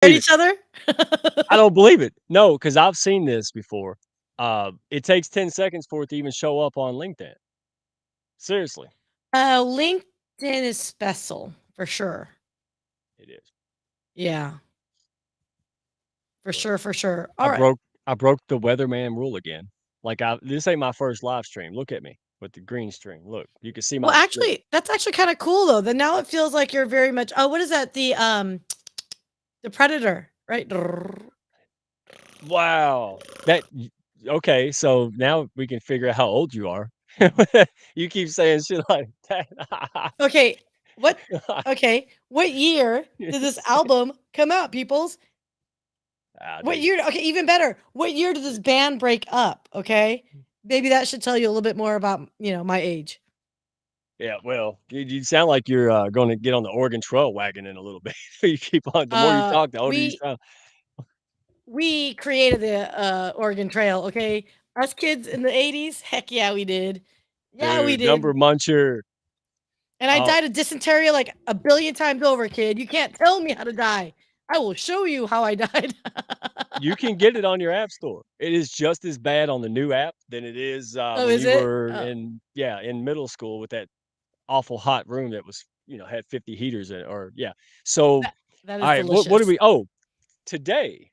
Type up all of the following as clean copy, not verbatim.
At believe it. each other? I don't believe it. No, because I've seen this before. It takes 10 seconds for it to even show up on LinkedIn. Seriously, LinkedIn is special for sure. it is. Yeah, for Look, sure, for sure. I Alright. broke I broke the weatherman rule again. Like this ain't my first live stream. Look at me with the green string. Look, you can see Well, my look. actually, that's actually kinda cool though, then now it feels like you're very much what is that? The Predator, right? Wow. Okay, so now we can figure out how old you are. You keep saying shit like that. Okay, what year did this album come out, peoples? What Dude. year okay, even better, what year did this band break up, okay? Maybe that should tell you a little bit more about, my age. Yeah, well, you sound like you're, gonna get on the Oregon Trail wagon in a little bit. You keep on the more you Uh, talk, the older you we sound. we created the, Oregon Trail, okay? Us kids in the '80s, heck yeah, we did. Yeah, we Dude, Number did. Muncher. And I Oh, died of dysentery like a billion times over, kid. You can't tell me how to die. I will show you how I died. you can get it on your app store. It is just as bad on the new app than it is, Oh, when is you it? were Oh, in middle school with that awful hot room that was, had 50 heaters in it or yeah. So, that that is alright, what do delicious. we today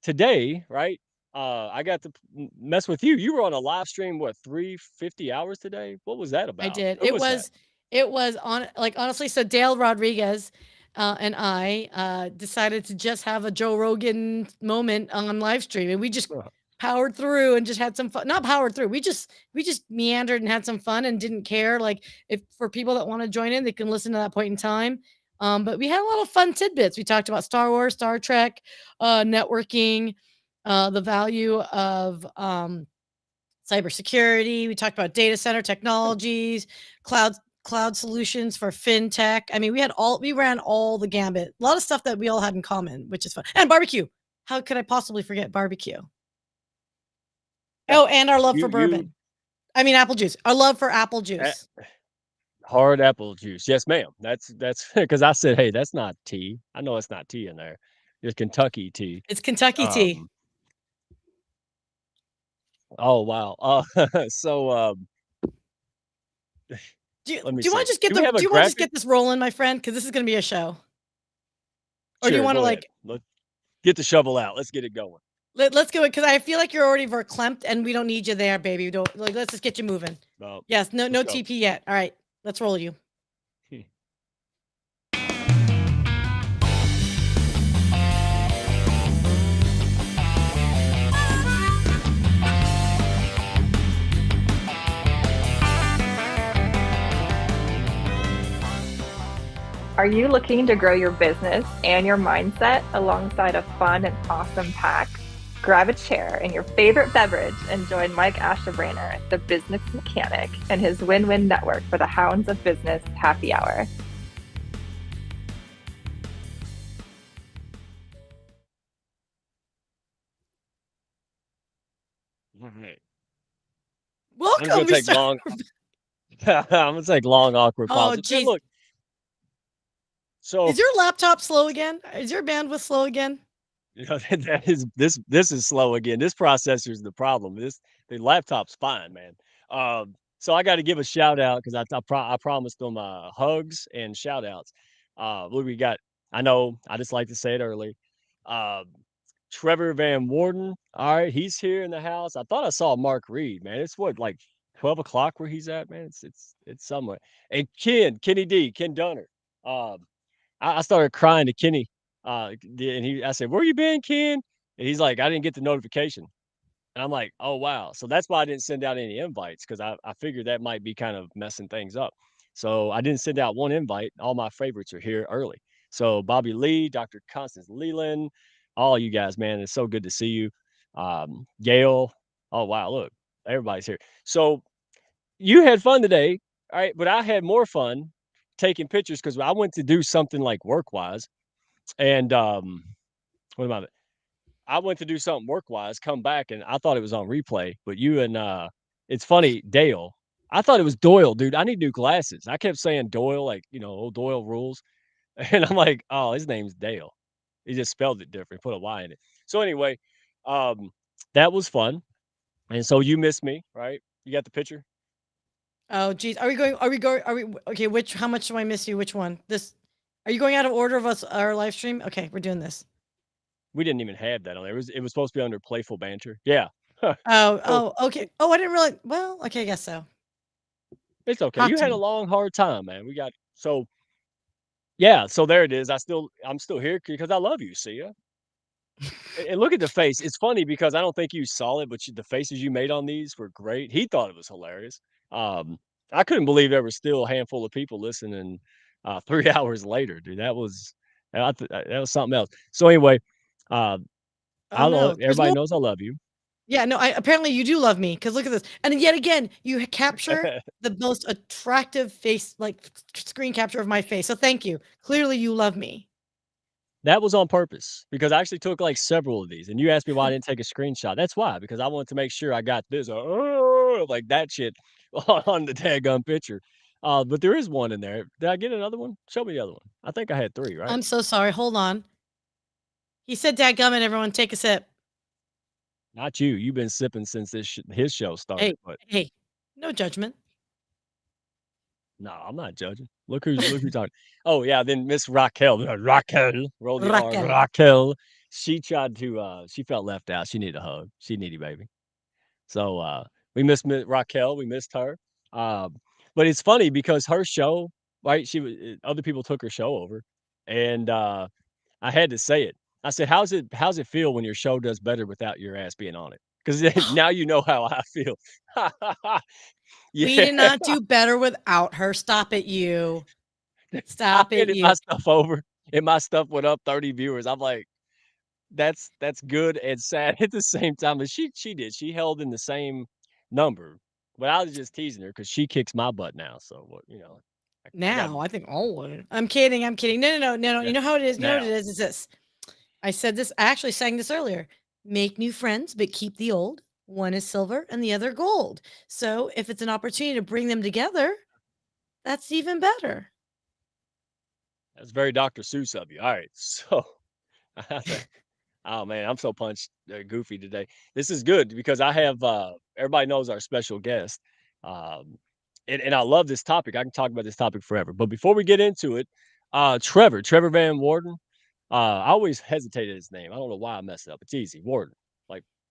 today, right? I got to mess with you. You were on a live stream, what, 350 hours today? What was that I about? did. Who was that? It was on like honestly, so Dale Rodriguez and I decided to just have a Joe Rogan moment on live stream, and we just Uh, powered through and just had some fun. Not powered through. We just meandered and had some fun and didn't care. Like if for people that want to join in, they can listen to that point in time. But we had a lot of fun tidbits. We talked about Star Wars, Star Trek, networking, the value of cybersecurity. We talked about data center technologies, cloud cloud solutions for fintech. I mean, we ran all the gambit. A lot of stuff that we all had in common, which is fun. And barbecue. How could I possibly forget barbecue? yeah. Oh, and our love for You bourbon. I mean, apple juice. Our love for apple a juice. hard apple juice. Yes, ma'am. That's because I said, "Hey, that's not tea." I know it's not tea in there. It's Kentucky tea. It's Kentucky tea. Um, oh, wow. So, let me Do you want see. to just get Do we the have a do you want to just graphic? get this rolling, my friend? Because this is going to be a show. Or do you Sure, want to go ahead. like Let's get the shovel out. Let's get it going. let's go because I feel like you're already verklempt and we don't need you there, baby. We don't like. Let's just get you moving. Yes, Let's no go. TP yet. All right, let's roll you. Are you looking to grow your business and your mindset alongside a fun and awesome pack? Grab a chair and your favorite beverage and join Mike Ashebrainer, the business mechanic, and his win-win network for the Hounds of Business Happy Hour. Alright. I'm just Welcome. gonna We take start. long I'm gonna take long, awkward Oh, pauses. Now geez. look, so Is your laptop slow again? Is your bandwidth slow again? that is this is slow again. This processor is the problem. The laptop's fine, man. So I got to give a shout out because I promised them hugs and shout outs. Look, we got. I know. I just like to say it early. Um, Trevor Van Warden. All right, he's here in the house. I thought I saw Mark Reed, man. It's what like 12 o'clock where he's at, man. It's somewhere. And Kenny D, Ken Dunner. Um, I started crying to Kenny, I said, "Where you been, Ken?" And he's like, "I didn't get the notification." And I'm like, "Oh, wow." So that's why I didn't send out any invites because I figured that might be kind of messing things up. So I didn't send out one invite. All my favorites are here early. So Bobby Lee, Dr. Constance Leyland, all you guys, man, it's so good to see you. Gail. Oh, wow. Look, everybody's here. So you had fun today, all right? But I had more fun taking pictures because I went to do something like work wise and, what about it? I went to do something work-wise, come back, and I thought it was on replay, but you and, it's funny, Dale, I thought it was Doyle, dude. I need new glasses. I kept saying Doyle, like, old Doyle rules, and I'm like, "Oh, his name's Dale." He just spelled it different, put a Y in it. So anyway, um, that was fun. And so you missed me, right? You got the picture? Oh, geez. Are we, okay, which, how much do I miss you? Which one? This, are you going out of order of us, our live stream? Okay, we're doing this. We didn't even have that on there. It was supposed to be under playful banter. Yeah. Oh, So oh, okay. Oh, I didn't realize. Well, okay, I guess so. it's okay. Talk You to had a me. long, hard time, man. We got so yeah, so there it is. I'm still here because I love you, see ya. And look at the face. It's funny because I don't think you saw it, but the faces you made on these were great. He thought it was hilarious. Um, I couldn't believe there was still a handful of people listening 3 hours later, dude. That was something else. So anyway, uh, Oh no, there's everybody more. knows I love you. Yeah, no, I apparently you do love me because look at this. And yet again, you capture the most attractive face, like screen capture of my face. So thank you. Clearly, you love me. That was on purpose because I actually took like several of these, and you asked me why I didn't take a screenshot. That's why, because I wanted to make sure I got this, like that shit on the daggum picture. But there is one in there. Did I get another one? Show me the other one. I think I had three, right? I'm so sorry. Hold on. He said, "Dadgummit, everyone, take a sip." Not you. You've been sipping since his show Hey, started. But hey, no judgment. no, I'm not judging. Look who's talking. Oh yeah, then Miss Raquel, Raquel, roll the R, Raquel. Raquel. She tried to. She felt left out. She needed a hug. She needy baby. So, we missed Raquel, we missed her. Um, but it's funny because her show, right, she was other people took her show over, and, I had to say it. I said, how's it feel when your show does better without your ass being on it? Because now you know how I feel." We Yeah. did not do better without her. Stop it, you. I Stop it, handed my you. stuff over, and my stuff went up 30 viewers. I'm like, that's good and sad at the same time, but she did. She held in the same number, but I was just teasing her because she kicks my butt now, so what I got Now, I think always. I'm kidding. I'm kidding. No, no, no, no, no. yeah, You know how it is. You know what now. it is. It's this. I said this. I actually sang this earlier. Make new friends, but keep the old. One is silver and the other gold. So if it's an opportunity to bring them together, that's even better. That's very Dr. Seuss of you. Alright, so I think oh, man, I'm so punched goofy today. This is good because I have, everybody knows our special guest, um, and I love this topic. I can talk about this topic forever, but before we get into it, Trevor Van Warden, I always hesitated his name. I don't know why I messed it up. It's easy, Warden,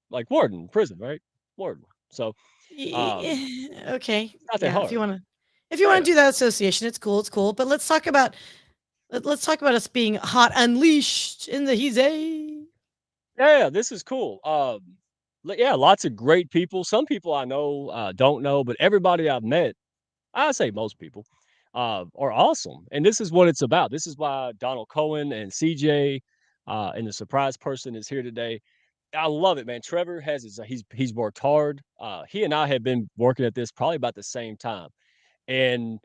like warden, prison, right? Warden. So, um, Okay. it's not that Yeah. hard. If you want Yeah. to do that association, it's cool. It's cool. But let's talk about let's talk about us being hot unleashed in the he's a. Yeah, this is cool. Yeah, lots of great people. Some people I know, don't know, but everybody I've met, I say most people, are awesome. And this is what it's about. This is why Donald Cohen and CJ, and the surprise person is here today. I love it, man. Trevor has he's worked hard. He and I have been working at this probably about the same time. And,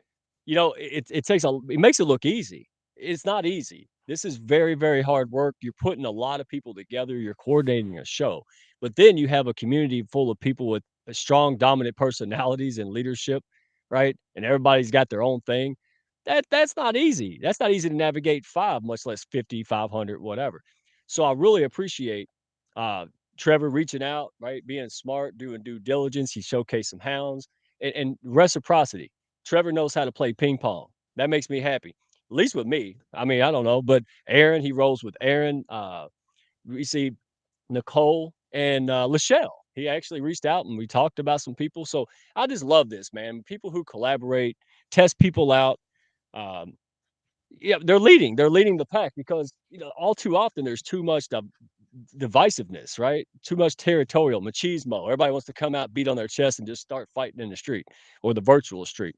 it takes it makes it look easy. It's not easy. This is very, very hard work. You're putting a lot of people together. You're coordinating a show, but then you have a community full of people with strong, dominant personalities and leadership, right? And everybody's got their own thing. That's not easy. That's not easy to navigate five, much less 50, 500, whatever. So I really appreciate uh, Trevor reaching out, right? Being smart, doing due diligence. He showcased some hounds and reciprocity. Trevor knows how to play ping pong. That makes me happy. At least with me. I mean, I don't know, but Aaron, he rolls with Aaron. We see Nicole and Lachelle. He actually reached out and we talked about some people. So I just love this, man. People who collaborate, test people out. Um, yeah, they're leading. They're leading the pack because all too often there's too much divisiveness, right? Too much territorial machismo. Everybody wants to come out, beat on their chest, and just start fighting in the street or the virtual street.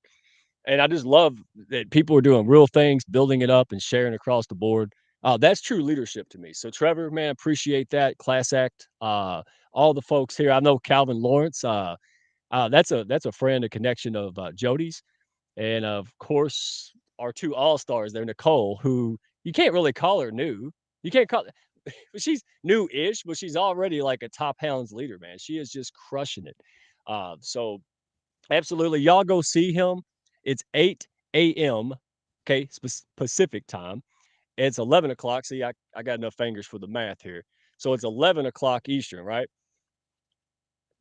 And I just love that people are doing real things, building it up and sharing across the board. That's true leadership to me. So Trevor, man, appreciate that class act. All the folks here. I know Calvin Lawrence. That's a friend, a connection of Jody's, and of course our two all stars there, Nicole, who you can't really call her new. You can't call, but she's new-ish, but she's already like a top hounds leader, man. She is just crushing it. So absolutely. Y'all go see him. It's 8 a.m. Okay, Pacific time. It's 11 o'clock. See, I got enough fingers for the math here. So it's 11 o'clock Eastern, right?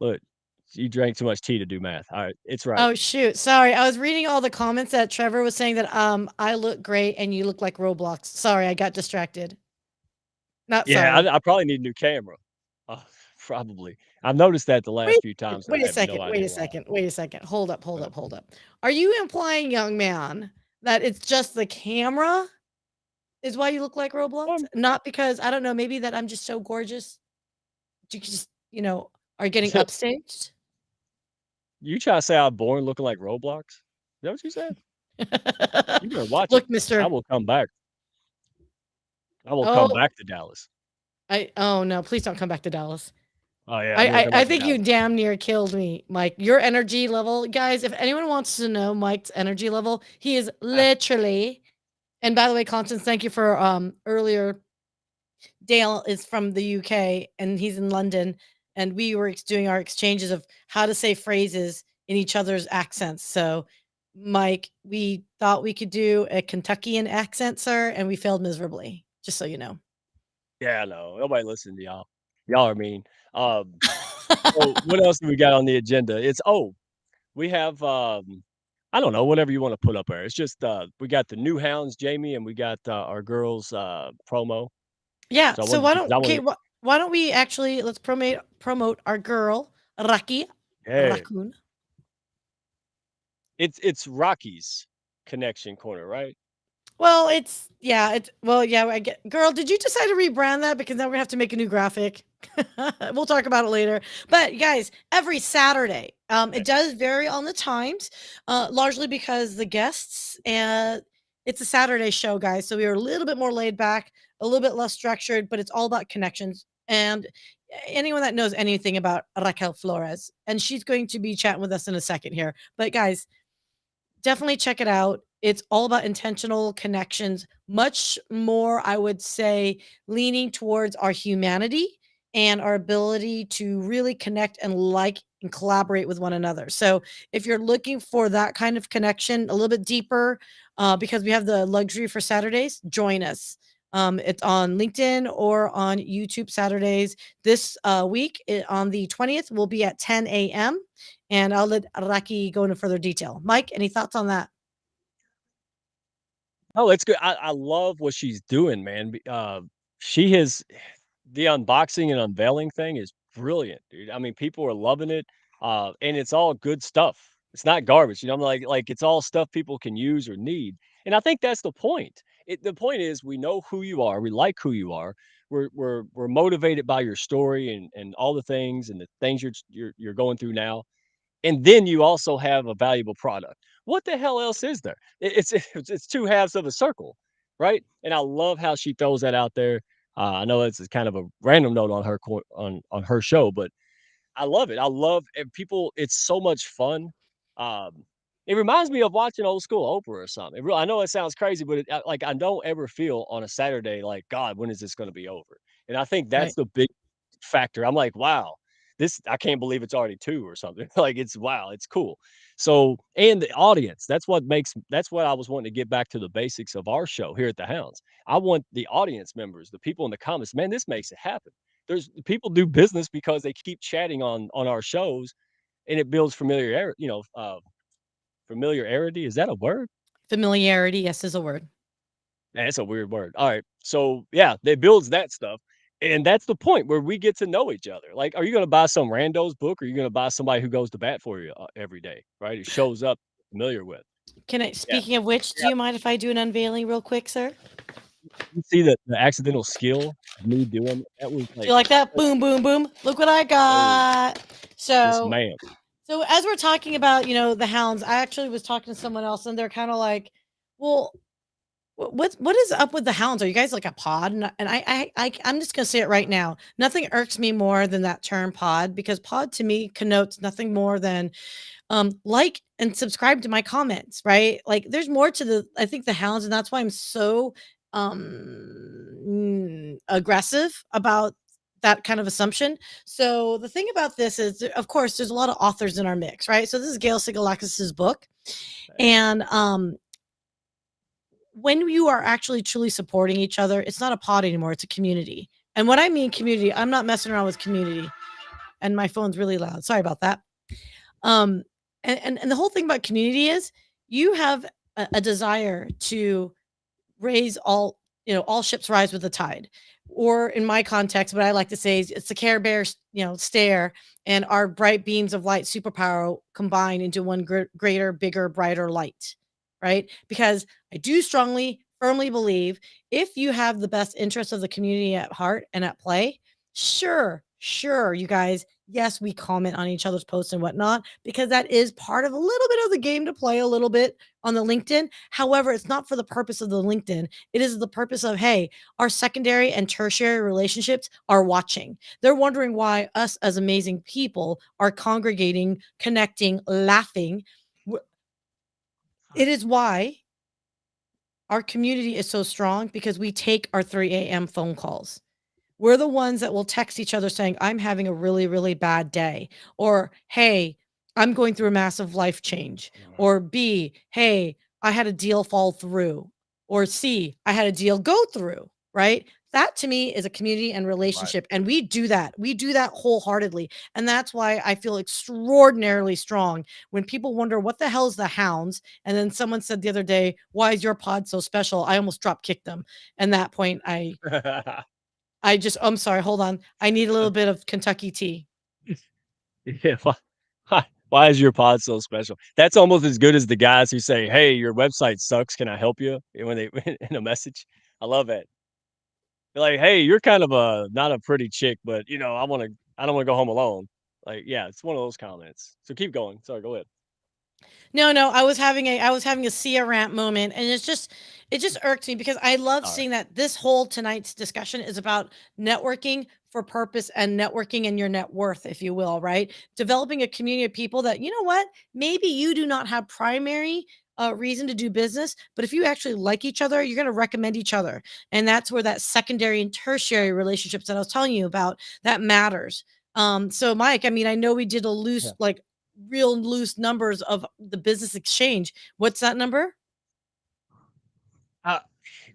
Look, you drank too much tea to do math. All right, it's right. Oh shoot, sorry. I was reading all the comments that Trevor was saying that I look great and you look like Roblox. Sorry, I got distracted. Not Yeah, sorry. I probably need a new camera. Probably. I've noticed that the Wait, last few times, and wait I a have no second. Wait idea a why. second. Wait a second. Hold up. Hold Uh, up. Hold up. Are you implying, young man, that it's just the camera is why you look like Roblox? um, Not because I don't know. Maybe that I'm just so gorgeous. You just are getting upstaged. you try to say I'm born looking like Roblox? Is that what you said? You better watch it. Look, I Mister. will come back. I will come Oh, back to Dallas. oh no! Please don't come back to Dallas. Oh yeah, I'm I, gonna I come I back to think you Dallas. damn near killed me, Mike. Your energy level, guys. If anyone wants to know Mike's energy level, he is Ah, literally. And by the way, Constance, thank you for earlier. Dale is from the UK and he's in London, and we were doing our exchanges of how to say phrases in each other's accents. So, Mike, we thought we could do a Kentuckian accent, sir, and we failed miserably. Just so you know. yeah, no, nobody listen to y'all. Y'all are mean. Um, so what else do we got on the agenda? We have I don't know, whatever you want to put up there. It's just we got the new Hounds, Jamie, and we got our girls promo. Yeah. So I So wanted why because don't I okay? wanted Why don't we actually let's promote our girl Raki hey, Raccoon. it's Rocky's connection corner, right? Well, yeah, I get girl, did you decide to rebrand that? Because now we're gonna have to make a new graphic. We'll talk about it later. But guys, every Saturday, Yeah. it does vary on the times, largely because the guests and it's a Saturday show, guys. So we are a little bit more laid back, a little bit less structured, but it's all about connections. And anyone that knows anything about Raquel Flores, and she's going to be chatting with us in a second here. But guys, definitely check it out. It's all about intentional connections, much more, I would say, leaning towards our humanity and our ability to really connect and like and collaborate with one another. So, if you're looking for that kind of connection a little bit deeper, because we have the luxury for Saturdays, join us. It's on LinkedIn or on YouTube Saturdays. This week on the 20th, will be at 10 a.m. And I'll let Raki go into further detail. Mike, any thoughts on that? Oh, it's good. I love what she's doing, man. She has the unboxing and unveiling thing is brilliant, dude. I mean, people are loving it, and it's all good stuff. It's not garbage, you know. I'm like it's all stuff people can use or need, and I think that's the point. The point is we know who you are, we like who you are. We're motivated by your story and all the things and the things you're going through now. And then you also have a valuable product. What the hell else is there? It's two halves of a circle, right? And I love how she throws that out there. I know it's kind of a random note on on her show, but I love it. I love and people. It's so much fun. Um, it reminds me of watching old school Oprah or something. I know it sounds crazy, but like I don't ever feel on a Saturday like God, when is this going to be over? And I think that's Right. the big factor. I'm like, wow, this I can't believe it's already 2 or something. Like it's wow, it's cool. So and the audience, that's what I was wanting to get back to the basics of our show here at the Hounds. I want the audience members, the people in the comments, man, this makes it happen. There's people do business because they keep chatting on our shows and it builds familiarity. Is that a word? Familiarity, yes, is a word. That's a weird word. All right. So yeah, it builds that stuff. And that's the point where we get to know each other. Like, are you going to buy some rando's book or are you going to buy somebody who goes to bat for you every day? Right. Who shows up familiar with. Can I Yeah. speaking of which, do Yeah. you mind if I do an unveiling real quick, sir? You see the accidental skill of me doing that was Do like, you like that? Boom, boom, boom. Look what I oh, got. yes, So ma'am. so as we're talking about, the hounds, I actually was talking to someone else and they're kind of like, well, what is up with the hounds? Are you guys like a pod? I'm just gonna say it right now. Nothing irks me more than that term pod because pod to me connotes nothing more than like and subscribe to my comments, right? Like there's more to I think the hounds, and that's why I'm so aggressive about that kind of assumption. So the thing about this is of course there's a lot of authors in our mix, right? So this is Gail Sigalakis's book. Hey, And when you are actually truly supporting each other, it's not a pod anymore, it's a community. And when I mean community, I'm not messing around with community. And my phone's really loud. Sorry about that. Um, and the whole thing about community is you have a desire to raise all, all ships rise with the tide. Or in my context, what I like to say is it's the Care Bear, stare, and our bright beams of light superpower combined into one greater, bigger, brighter light, right? Because I do strongly, firmly believe if you have the best interest of the community at heart and at play, sure, you guys, yes, we comment on each other's posts and whatnot, because that is part of a little bit of the game to play a little bit on the LinkedIn. However, it's not for the purpose of the LinkedIn. It is the purpose of, hey, our secondary and tertiary relationships are watching. They're wondering why us as amazing people are congregating, connecting, laughing. It is why our community is so strong because we take our 3 a.m. phone calls. We're the ones that will text each other saying, I'm having a really, really bad day. Or, hey, I'm going through a massive life change. Or B, hey, I had a deal fall through. Or C, I had a deal go through, right? That to me is a community and Right. relationship. And we do that. We do that wholeheartedly. And that's why I feel extraordinarily strong when people wonder what the hell is the Hounds. And then someone said the other day, why is your pod so special? I almost drop kicked them. And that point, I'm sorry, hold on. I need a little bit of Kentucky tea. Yeah. Why is your pod so special? That's almost as good as the guys who say, "Hey, your website sucks. Can I help you?" When they in a message. I love it. They're like, "Hey, you're kind of a not a pretty chick, but I don't want to go home alone." Like, yeah, it's one of those comments. So keep going. Sorry, go ahead. No, I was having a Sia rant moment, and it just irked me because I love Sorry. seeing that this whole tonight's discussion is about networking for purpose and networking and your net worth, if you will, right? Developing a community of people that, you know what, maybe you do not have primary reason to do business, but if you actually like each other, you're going to recommend each other. And that's where that secondary and tertiary relationships that I was telling you about, that matters. So Mike, I mean, I know we did a Yeah. loose, like real loose numbers of the business exchange. What's that number? Uh,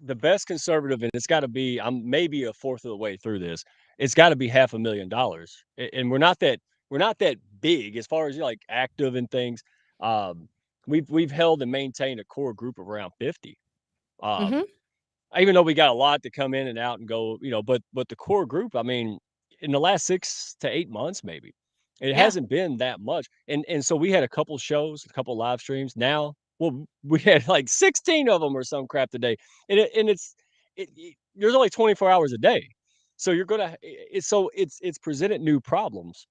the best conservative, and it's got to be. I'm maybe a fourth of the way through this. It's got to be $500,000, and we're not that big as far as like active and things. Um, we've held and maintained a core group of around 50. Um, Mhm. even though we got a lot to come in and out and go, but the core group, I mean, in the last 6 to 8 months, maybe, it Yeah. hasn't been that much, and so we had a couple shows, a couple live streams. Now, well, we had like 16 of them or some crap today, and there's only 24 hours a day, so you're gonna, it's presented new problems,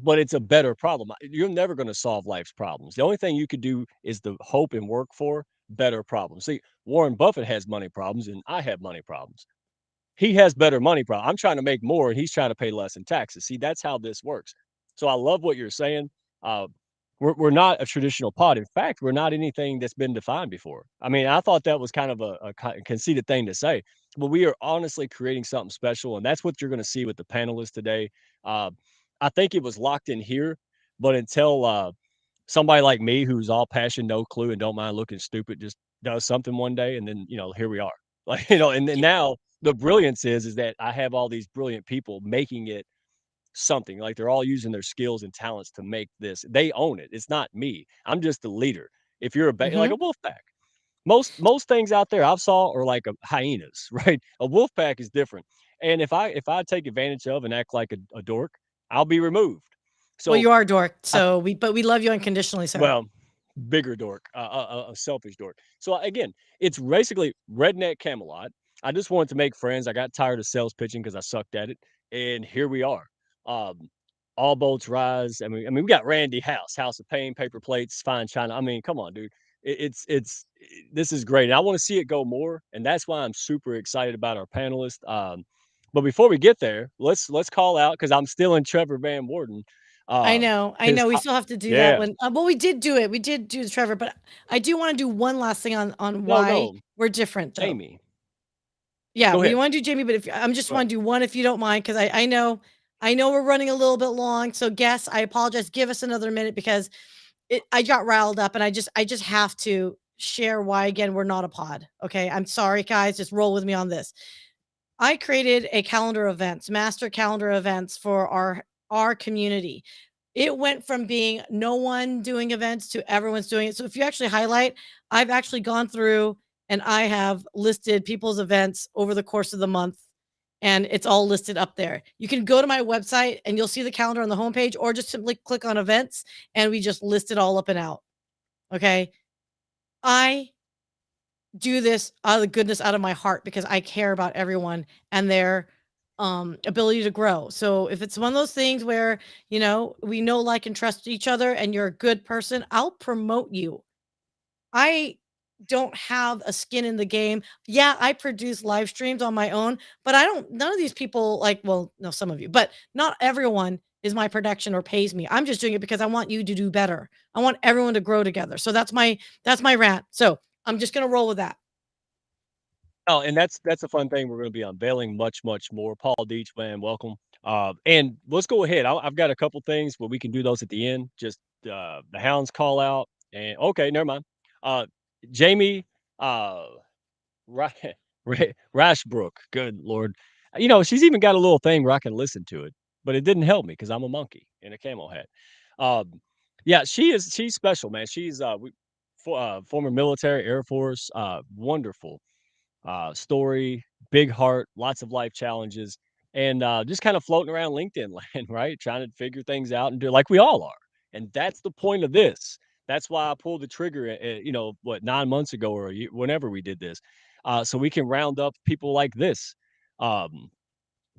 but it's a better problem. You're never going to solve life's problems. The only thing you could do is to hope and work for better problems. See, Warren Buffett has money problems, and I have money problems. He has better money problems. I'm trying to make more, and he's trying to pay less in taxes. See, that's how this works. So I love what you're saying. Uh, we're not a traditional pod. In fact, we're not anything that's been defined before. I mean, I thought that was kind of a conceited thing to say, but we are honestly creating something special, and that's what you're going to see with the panelists today. Uh, I think it was locked in here, but until somebody like me, who's all passion, no clue, and don't mind looking stupid, just does something one day, and then here we are. Like and then Y now the brilliance is that I have all these brilliant people making it something. Like they're all using their skills and talents to make this. They own it. It's not me. I'm just the leader. If you're like Mhm. a wolf pack, most things out there I've saw are like a hyenas, right? A wolf pack is different. And if I take advantage of and act like a dork, I'll be removed. Well, So you are a dork, I so we love you unconditionally, sir. well, bigger dork, a selfish dork. So again, it's basically redneck Camelot. I just wanted to make friends. I got tired of sales pitching because I sucked at it, and here we are. Um, all boats rise. I mean, we got Randy House of Pain, paper plates, fine china. I mean, come on, dude. This is great. And I want to see it go more, and that's why I'm super excited about our panelists. But before we get there, let's call out because I'm still in Trevor Van Warden. I His know, we still have to do that yeah. when well, we did do it. We did do the Trevor, but I do wanna do one last thing on No, why no, we're different, though. Jamie. Yeah, Go we ahead. wanna do Jamie, but if I'm just Go ahead. wanna do one if you don't mind, because I know we're running a little bit long, so guess I apologize. Give us another minute because I got riled up, and I just have to. share why, again, we're not a pod. Okay. I'm sorry, guys. Just roll with me on this. I created a calendar events, master calendar events for our community. It went from being no one doing events to everyone's doing it. So if you actually highlight, I've actually gone through and I have listed people's events over the course of the month, and it's all listed up there. You can go to my website and you'll see the calendar on the homepage, or just simply click on events and we just list it all up and out. Okay. I do this out of the goodness out of my heart because I care about everyone and their ability to grow. So if it's one of those things where, we know, like, and trust each other and you're a good person, I'll promote you. I don't have a skin in the game. Yeah, I produce live streams on my own, but none of these people, like, well, no, some of you, but not everyone is my production or pays me. I'm just doing it because I want you to do better. I want everyone to grow together. So that's my rant. So I'm just gonna roll with that. Oh, and that's a fun thing we're gonna be unveiling much, much more. Paul Deach, man, welcome. And let's go ahead. I've got a couple things, but we can do those at the end. Just the Hounds call out, and okay, never mind. Uh, Jamie, uh, Ra- Rashbrook, good lord, she's even got a little thing where I can listen to it, but it didn't help me because I'm a monkey in a camel hat. Yeah, she's special, man. She's former military, Air Force, wonderful story, big heart, lots of life challenges, and just kind of floating around LinkedIn land, right? Trying to figure things out and do like we all are. And that's the point of this. That's why I pulled the trigger, 9 months ago or whenever we did this, so we can round up people like this. Um,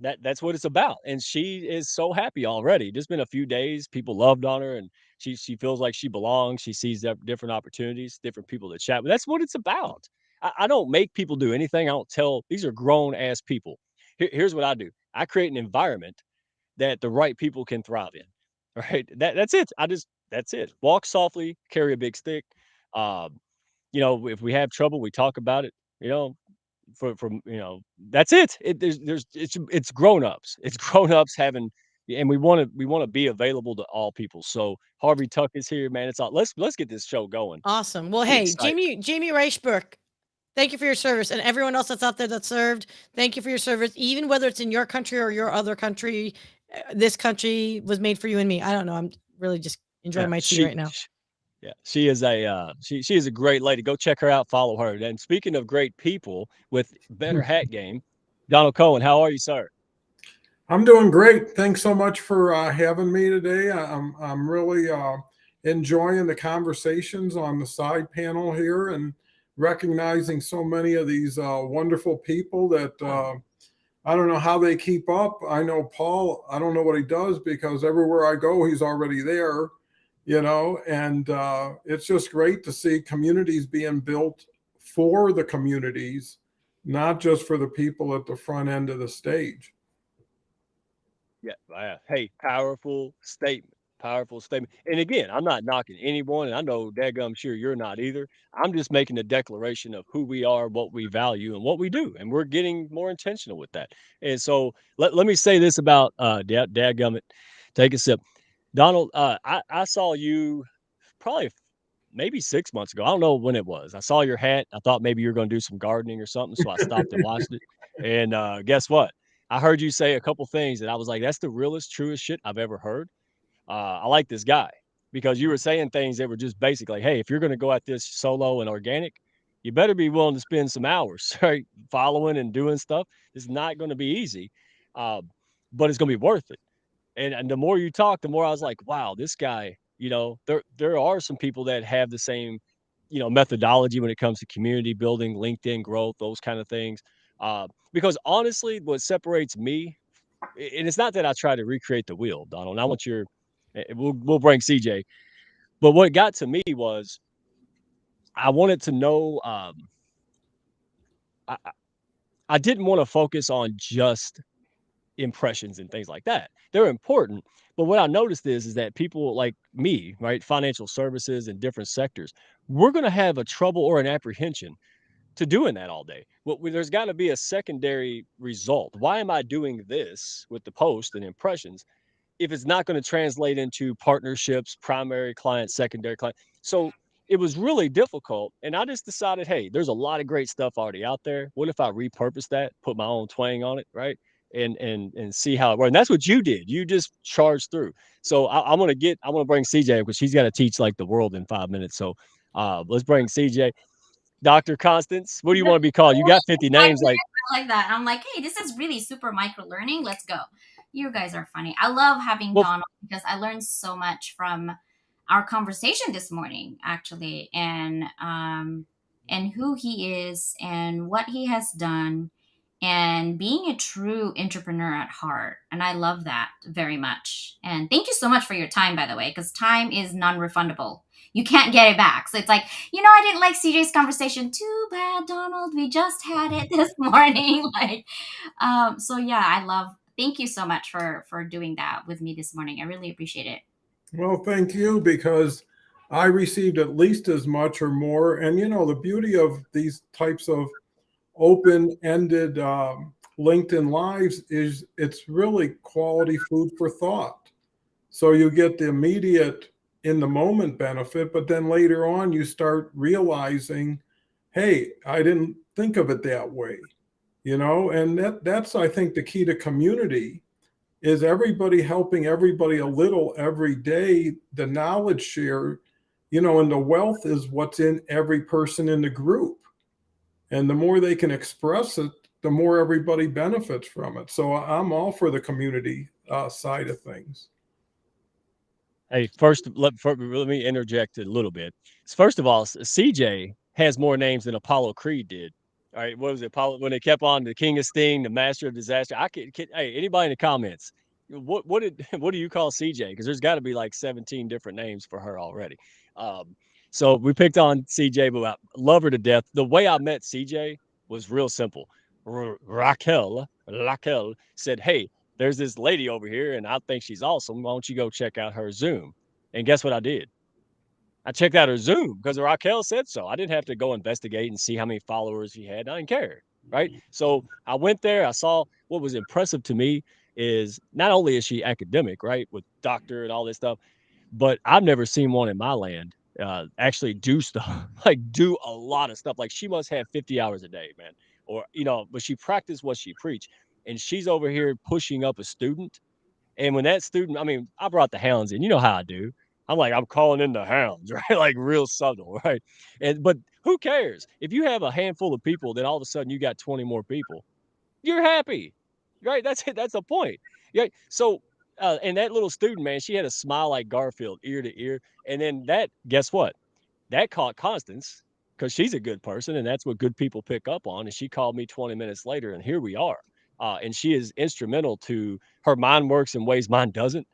that's what it's about, and she is so happy already. Just been a few days, people loved on her, and she feels like she belongs. She sees different opportunities, different people to chat with. That's what it's about. I don't make people do anything. I don't tell. These are grown ass people. Here's what I do. I create an environment that the right people can thrive in. Right. That's it. That's it. Walk softly, carry a big stick. Um, if we have trouble, we talk about it. You know, that's it. It's grown-ups. It's grown-ups having, and we wanna be available to all people. So Harvey Tuck is here, man. It's all let's get this show going. Awesome. Well, I'm hey, excited. Jamie Reichberg, thank you for your service, and everyone else that's out there that served, thank you for your service, even whether it's in your country or your other country. This country was made for you and me. I don't know. I'm really just enjoying Yeah, my tea right now. yeah, she is a great lady. Go check her out, follow her. And speaking of great people with better hat game, Donald Cohen, how are you, sir? I'm doing great. Thanks so much for having me today. I'm really enjoying the conversations on the side panel here and recognizing so many of these wonderful people that I don't know how they keep up. I know Paul. I don't know what he does because everywhere I go, he's already there. And it's just great to see communities being built for the communities, not just for the people at the front end of the stage. Yeah, hey, powerful statement. Powerful statement. And again, I'm not knocking anyone, and I know daggum sure you're not either. I'm just making a declaration of who we are, what we value, and what we do. And we're getting more intentional with that. And so let me say this about dadgummit. Take a sip. Donald, I saw you probably maybe 6 months ago. I don't know when it was. I saw your hat. I thought maybe you were going to do some gardening or something. So I stopped and watched it. And guess what? I heard you say a couple things that I was like, that's the realest, truest shit I've ever heard. I like this guy because you were saying things that were just basically, hey, if you're going to go at this solo and organic, you better be willing to spend some hours, right? Following and doing stuff. It's not going to be easy, uh, but it's going to be worth it. And the more you talk, the more I was like, wow, this guy, there are some people that have the same, methodology when it comes to community building, LinkedIn growth, those kind of things. Because honestly, what separates me, and it's not that I try to recreate the wheel, Donald. And I want we'll bring CJ, but what got to me was I wanted to know. I, I I didn't want to focus on just impressions and things like that. They're important. But what I noticed is that people like me, right, financial services and different sectors, we're going to have a trouble or an apprehension to doing that all day. Well, there's got to be a secondary result. Why am I doing this with the post and impressions if it's not going to translate into partnerships, primary client, secondary client? So it was really difficult. And I just decided, hey, there's a lot of great stuff already out there. What if I repurpose that, put my own twang on it, right? And see how it works. And that's what you did. You just charged through. So I'm gonna bring CJ because she's got to teach like the world in 5 minutes. So let's bring CJ. Dr. Constance, what do you want to be called? You got 50 names. Like, I like that. I'm like, hey, this is really super micro learning. Let's go. You guys are funny. I love having well, Donald because I learned so much from our conversation this morning, actually, and who he is and what he has done and being a true entrepreneur at heart. And I love that very much. And thank you so much for your time, by the way, because time is non-refundable. You can't get it back. So it's like, I didn't like CJ's conversation. Too bad, Donald. We just had it this morning. So yeah, thank you so much for doing that with me this morning. I really appreciate it. Well, thank you, because I received at least as much or more. And the beauty of these types of open-ended LinkedIn Lives is it's really quality food for thought. So you get the immediate in the moment benefit, but then later on you start realizing, hey, I didn't think of it that way, and that's I think the key to community is everybody helping everybody a little every day. The knowledge share, and the wealth is what's in every person in the group. And the more they can express it, the more everybody benefits from it. So I'm all for the community side of things. hey, let me interject a little bit. First of all, CJ has more names than Apollo Creed did. All right, what was it? Apollo when they kept on the King of Sting, the Master of Disaster. Hey, anybody in the comments, what did what do you call CJ? Because there's got to be like 17 different names for her already. Um, so we picked on CJ, but I love her to death. The way I met CJ was real simple. Raquel said, "Hey, there's this lady over here, and I think she's awesome. Why don't you go check out her Zoom?" And guess what I did? I checked out her Zoom because Raquel said so. I didn't have to go investigate and see how many followers she had. I didn't care. Right. So I went there. I saw what was impressive to me is not only is she academic, right, with doctor and all this stuff, but I've never seen one in my land actually do stuff, like do a lot of stuff. Like she must have 50 hours a day, man. Or, but she practiced what she preached. And she's over here pushing up a student. And when that student, I mean, I brought the hounds in. You know how I do. I'm like, I'm calling in the hounds, right? Like real subtle, right? But who cares? If you have a handful of people, then all of a sudden you got 20 more people. You're happy, right? That's it. That's the point. Yeah. So, and that little student, man, she had a smile like Garfield, ear to ear. And then guess what? That caught Constance because she's a good person, and that's what good people pick up on. And she called me 20 minutes later, and here we are. And she is instrumental to her mind works in ways mine doesn't.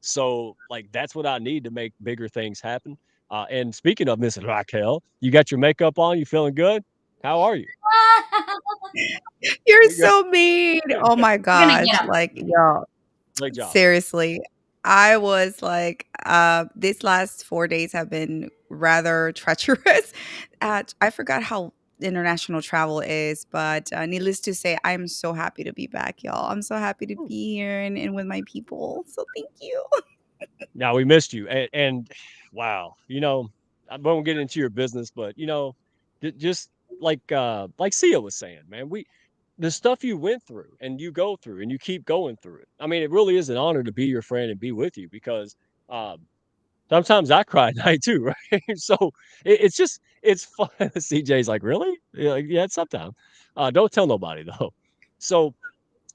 So, like, that's what I need to make bigger things happen. And speaking of Miss Raquel, you got your makeup on? You feeling good? How are you? You're You got so mean. Oh my We're gonna gosh. get him. Like, y'all, great job. seriously. I was like, these last 4 days have been rather treacherous. I forgot how international travel is, but needless to say, I'm so happy to be back, y'all. I'm so happy to be here and with my people. So thank you. Now we missed you, and wow, I won't get into your business, but just like Sia was saying, man, the stuff you went through and you go through and you keep going through it. I mean, it really is an honor to be your friend and be with you because um, sometimes I cry at night too, right? So it's fun. CJ's like, really? Yeah, sometimes. Don't tell nobody though. So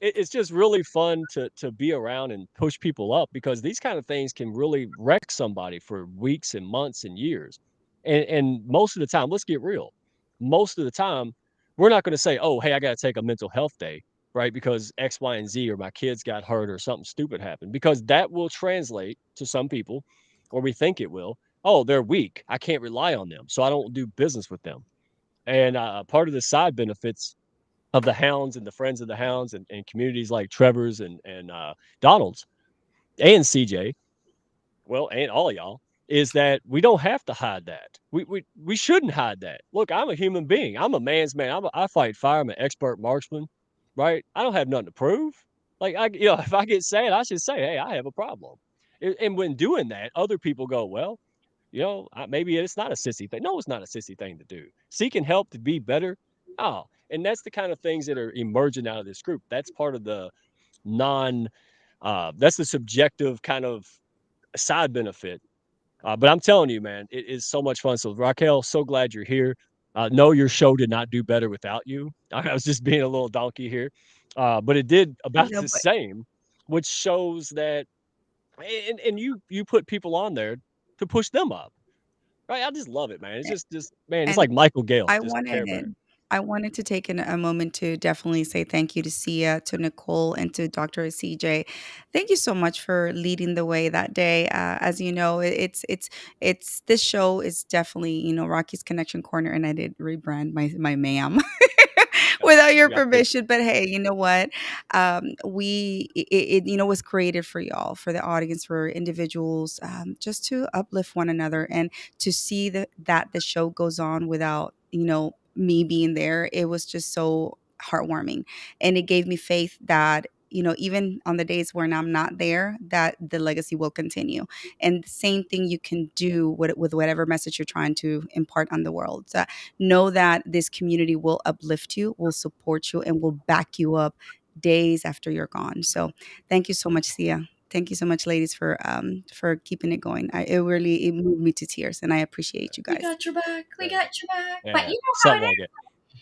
it's just really fun to be around and push people up because these kind of things can really wreck somebody for weeks and months and years. And most of the time, let's get real. Most of the time, we're not going to say, "Oh, hey, I got to take a mental health day," right? Because X, Y, and Z, or my kids got hurt, or something stupid happened. Because that will translate to some people, or we think it will. Oh, they're weak. I can't rely on them, so I don't do business with them. And part of the side benefits of the Hounds and the Friends of the Hounds and communities like Trevor's and Donald's and CJ, well, and all of y'all, is that we don't have to hide that. We shouldn't hide that. Look, I'm a human being. I'm a man's man. I fight fire. I'm an expert marksman, right? I don't have nothing to prove. Like if I get sad, I should say, hey, I have a problem. And when doing that, other people go, well, maybe it's not a sissy thing. No, it's not a sissy thing to do. Seeking help to be better. Oh, and that's the kind of things that are emerging out of this group. That's part of the non, that's the subjective kind of side benefit. But I'm telling you, man, it is so much fun. So Raquel, so glad you're here. No, your show did not do better without you. I was just being a little donkey here, but it did about No, the but same, which shows that, and you put people on there to push them up, right? I just love it, man. It's just man, it's and like Michael Gale, I just Care Bear. wanted I wanted to take a moment to definitely say thank you to Sia, to Nicole, and to Dr. CJ. Thank you so much for leading the way that day. As you know, it's this show is definitely, Rocky's Connection Corner, and I did rebrand my ma'am Yep, without your you got to. permission. But hey, you know what? We it was created for y'all, for the audience, for individuals, just to uplift one another and to see that the show goes on without me being there. It was just so heartwarming, and it gave me faith that even on the days when I'm not there, that the legacy will continue. And the same thing you can do with whatever message you're trying to impart on the world. So know that this community will uplift you, will support you, and will back you up days after you're gone. So thank you so much, Sia. Thank you so much, ladies, for keeping it going. It moved me to tears, and I appreciate you We guys. got your back. We Yeah, got your back. But yeah, you know how it something is. like it.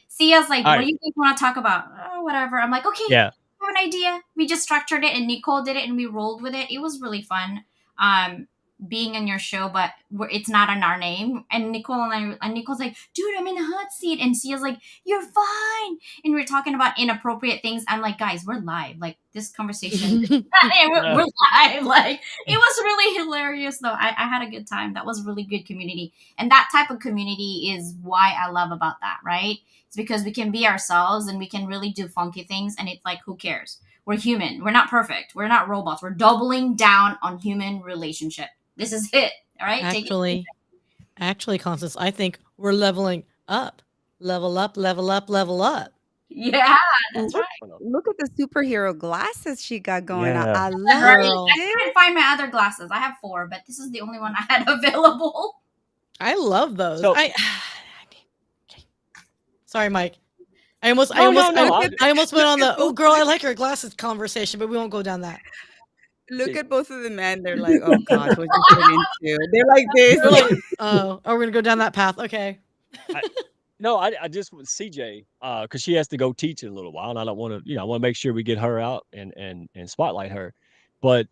Sia's like, All what right. do you guys want to talk about? Oh, whatever. I'm like, okay, Yeah. I have an idea. We just structured it, and Nicole did it, and we rolled with it. It was really fun. Um, being in your show, but it's not in our name. And Nicole's like, dude, I'm in the hot seat, and Sia's like, you're fine. And we're talking about inappropriate things. I'm like, guys, we're live. Like this conversation, we're live. Like it was really hilarious, though. I had a good time. That was really good community, and that type of community is why I love about that. Right? It's because we can be ourselves and we can really do funky things, and it's like, who cares? We're human. We're not perfect. We're not robots. We're doubling down on human relationship. This is it. All right. Take it. Actually, Constance, I think we're leveling up. Level up, level up, level up. Yeah, that's Look, right. look at the superhero glasses she got going on. Yeah. I Right. love Girl. I this. couldn't find my other glasses. I have 4, but this is the only one I had available. I love those. So Sorry, Mike. I almost no. I almost went on Look at the, oh both girl, of I like her glasses conversation, but we won't go down that. look at both of the men. They're like, oh gosh, what you get into? They're like this. We're like, oh, we're gonna go down that path. Okay. No, I just with CJ, because she has to go teach in a little while, and I don't want to, I want to make sure we get her out and spotlight her. But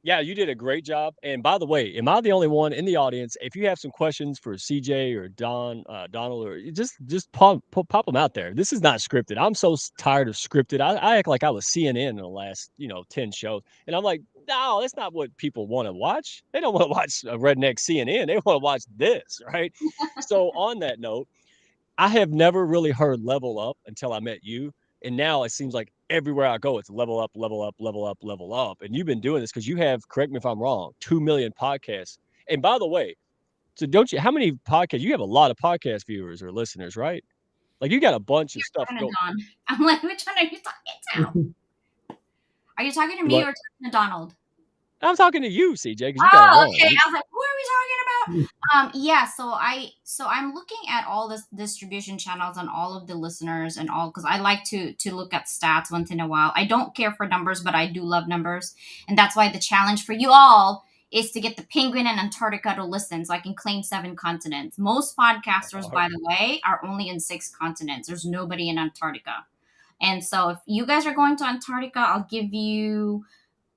yeah, you did a great job. And by the way, am I the only one in the audience? If you have some questions for CJ or Donald, or just pop them out there. This is not scripted. I'm so tired of scripted. I act like I was CNN in the last 10 shows, and I'm like, no, that's not what people want to watch. They don't want to watch a redneck CNN. They want to watch this, right? So on that note, I have never really heard level up until I met you. And now it seems like everywhere I go, it's level up, level up, level up, level up. And you've been doing this because you have, correct me if I'm wrong, 2 million podcasts. And by the way, so how many podcasts? You have a lot of podcast viewers or listeners, right? Like you got a bunch of stuff Talking to go. Don. I'm like, which one are you talking to? Are you talking to me What? or talking to Donald? I'm talking to you, CJ, because you got Oh, one. okay. I was like, who are we talking about? Yeah. So I'm looking at all the distribution channels and all of the listeners and all, because I like to look at stats once in a while. I don't care for numbers, but I do love numbers, and that's why the challenge for you all is to get the Penguin and Antarctica to listen, so I can claim 7 continents. Most podcasters, by the way, are only in 6 continents. There's nobody in Antarctica, and so if you guys are going to Antarctica, I'll give you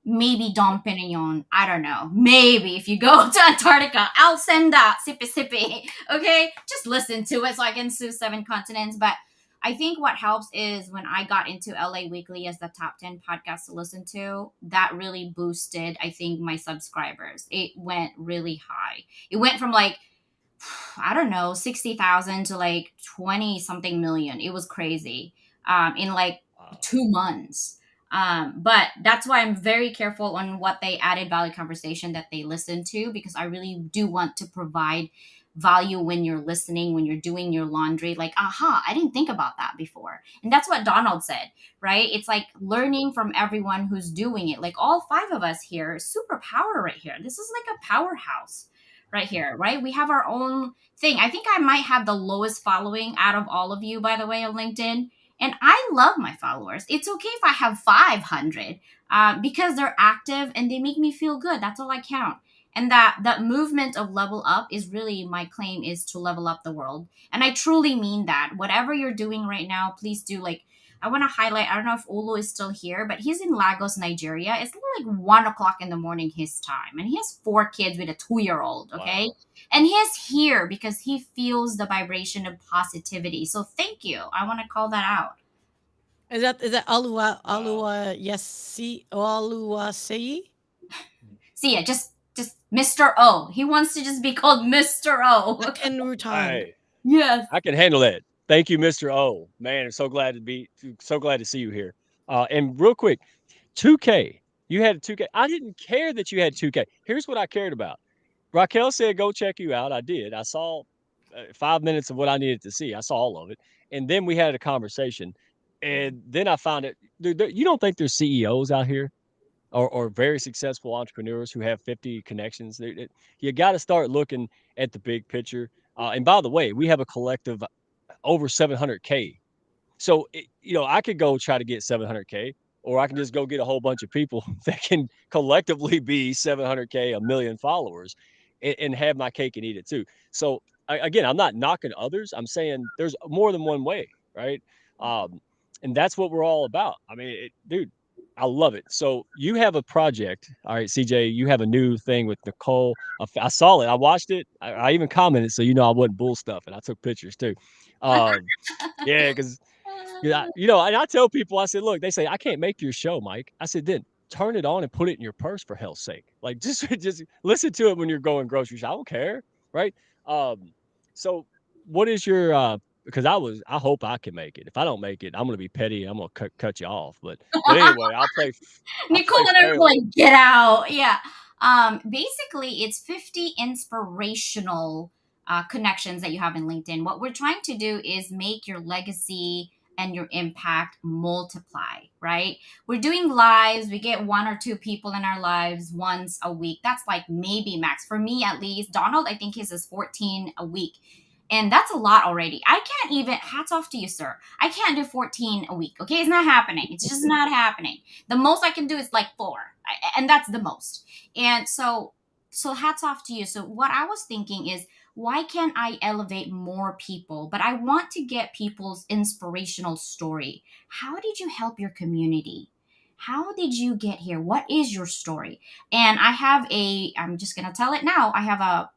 maybe Dom Perignon. I don't know. Maybe if you go to Antarctica, I'll send that sippy. Okay? Just listen to it so I can sue 7 continents. But I think what helps is when I got into LA Weekly as the top 10 podcast to listen to, that really boosted, I think, my subscribers. It went really high. It went from like, I don't know, 60,000 to like 20 something million. It was crazy in like 2 months. But that's why I'm very careful on what they added value conversation that they listen to, because I really do want to provide value when you're listening, when you're doing your laundry. Like, aha, I didn't think about that before. And that's what Donald said, right? It's like learning from everyone who's doing it. Like all 5 of us here, superpower right here. This is like a powerhouse, right here, right? We have our own thing. I think I might have the lowest following out of all of you, by the way, on LinkedIn. And I love my followers. It's okay if I have 500 because they're active and they make me feel good. That's all I count. And that movement of level up is really my claim, is to level up the world. And I truly mean that. Whatever you're doing right now, please do. Like, I want to highlight, I don't know if Olu is still here, but he's in Lagos, Nigeria. It's like 1 o'clock in the morning his time. And he has 4 kids with a 2-year-old, okay? Wow. And he's here because he feels the vibration of positivity. So thank you. I want to call that out. Is that Alua Wow. Sei? See ya, just Mr. O. He wants to just be called Mr. O. And Rutan. Hey, Yes. I can handle that. Thank you, Mr. O. Man, I'm so glad to see you here. And real quick, 2K. You had a 2K. I didn't care that you had 2K. Here's what I cared about. Raquel said, go check you out. I did. I saw 5 minutes of what I needed to see. I saw all of it. And then we had a conversation. And then I found it. Dude, you don't think there's CEOs out here or very successful entrepreneurs who have 50 connections? You got to start looking at the big picture. And by the way, we have a collective over 700K. So, I could go try to get 700K, or I can just go get a whole bunch of people that can collectively be 700K, a million followers, and have my cake and eat it too. So, again, I'm not knocking others. I'm saying there's more than one way, right? And that's what we're all about. I mean, dude, I love it. So you have a project. All right, CJ, you have a new thing with Nicole. I saw it. I watched it. I even commented, so I wasn't bull stuff, and I took pictures too. Yeah, because and I tell people, I said, look, they say I can't make your show, Mike. I said, then turn it on and put it in your purse for hell's sake. Like just listen to it when you're going grocery shop. I don't care, right? So what is your because I hope I can make it. If I don't make it, I'm gonna be petty. I'm gonna cut you off. But anyway, I'll play Nicole and I were fairly. like, get out. Yeah. Basically, it's 50 inspirational connections that you have in LinkedIn. What we're trying to do is make your legacy and your impact multiply, right? We're doing lives. We get 1 or 2 people in our lives once a week. That's like maybe max. For me, at least. Donald, I think his is 14 a week. And that's a lot already. I can't even, hats off to you, sir. I can't do 14 a week. Okay. It's not happening. It's just not happening. The most I can do is like 4. And that's the most. And so hats off to you. So what I was thinking is, why can't I elevate more people? But I want to get people's inspirational story. How did you help your community? How did you get here? What is your story? And I'm just going to tell it now. I have a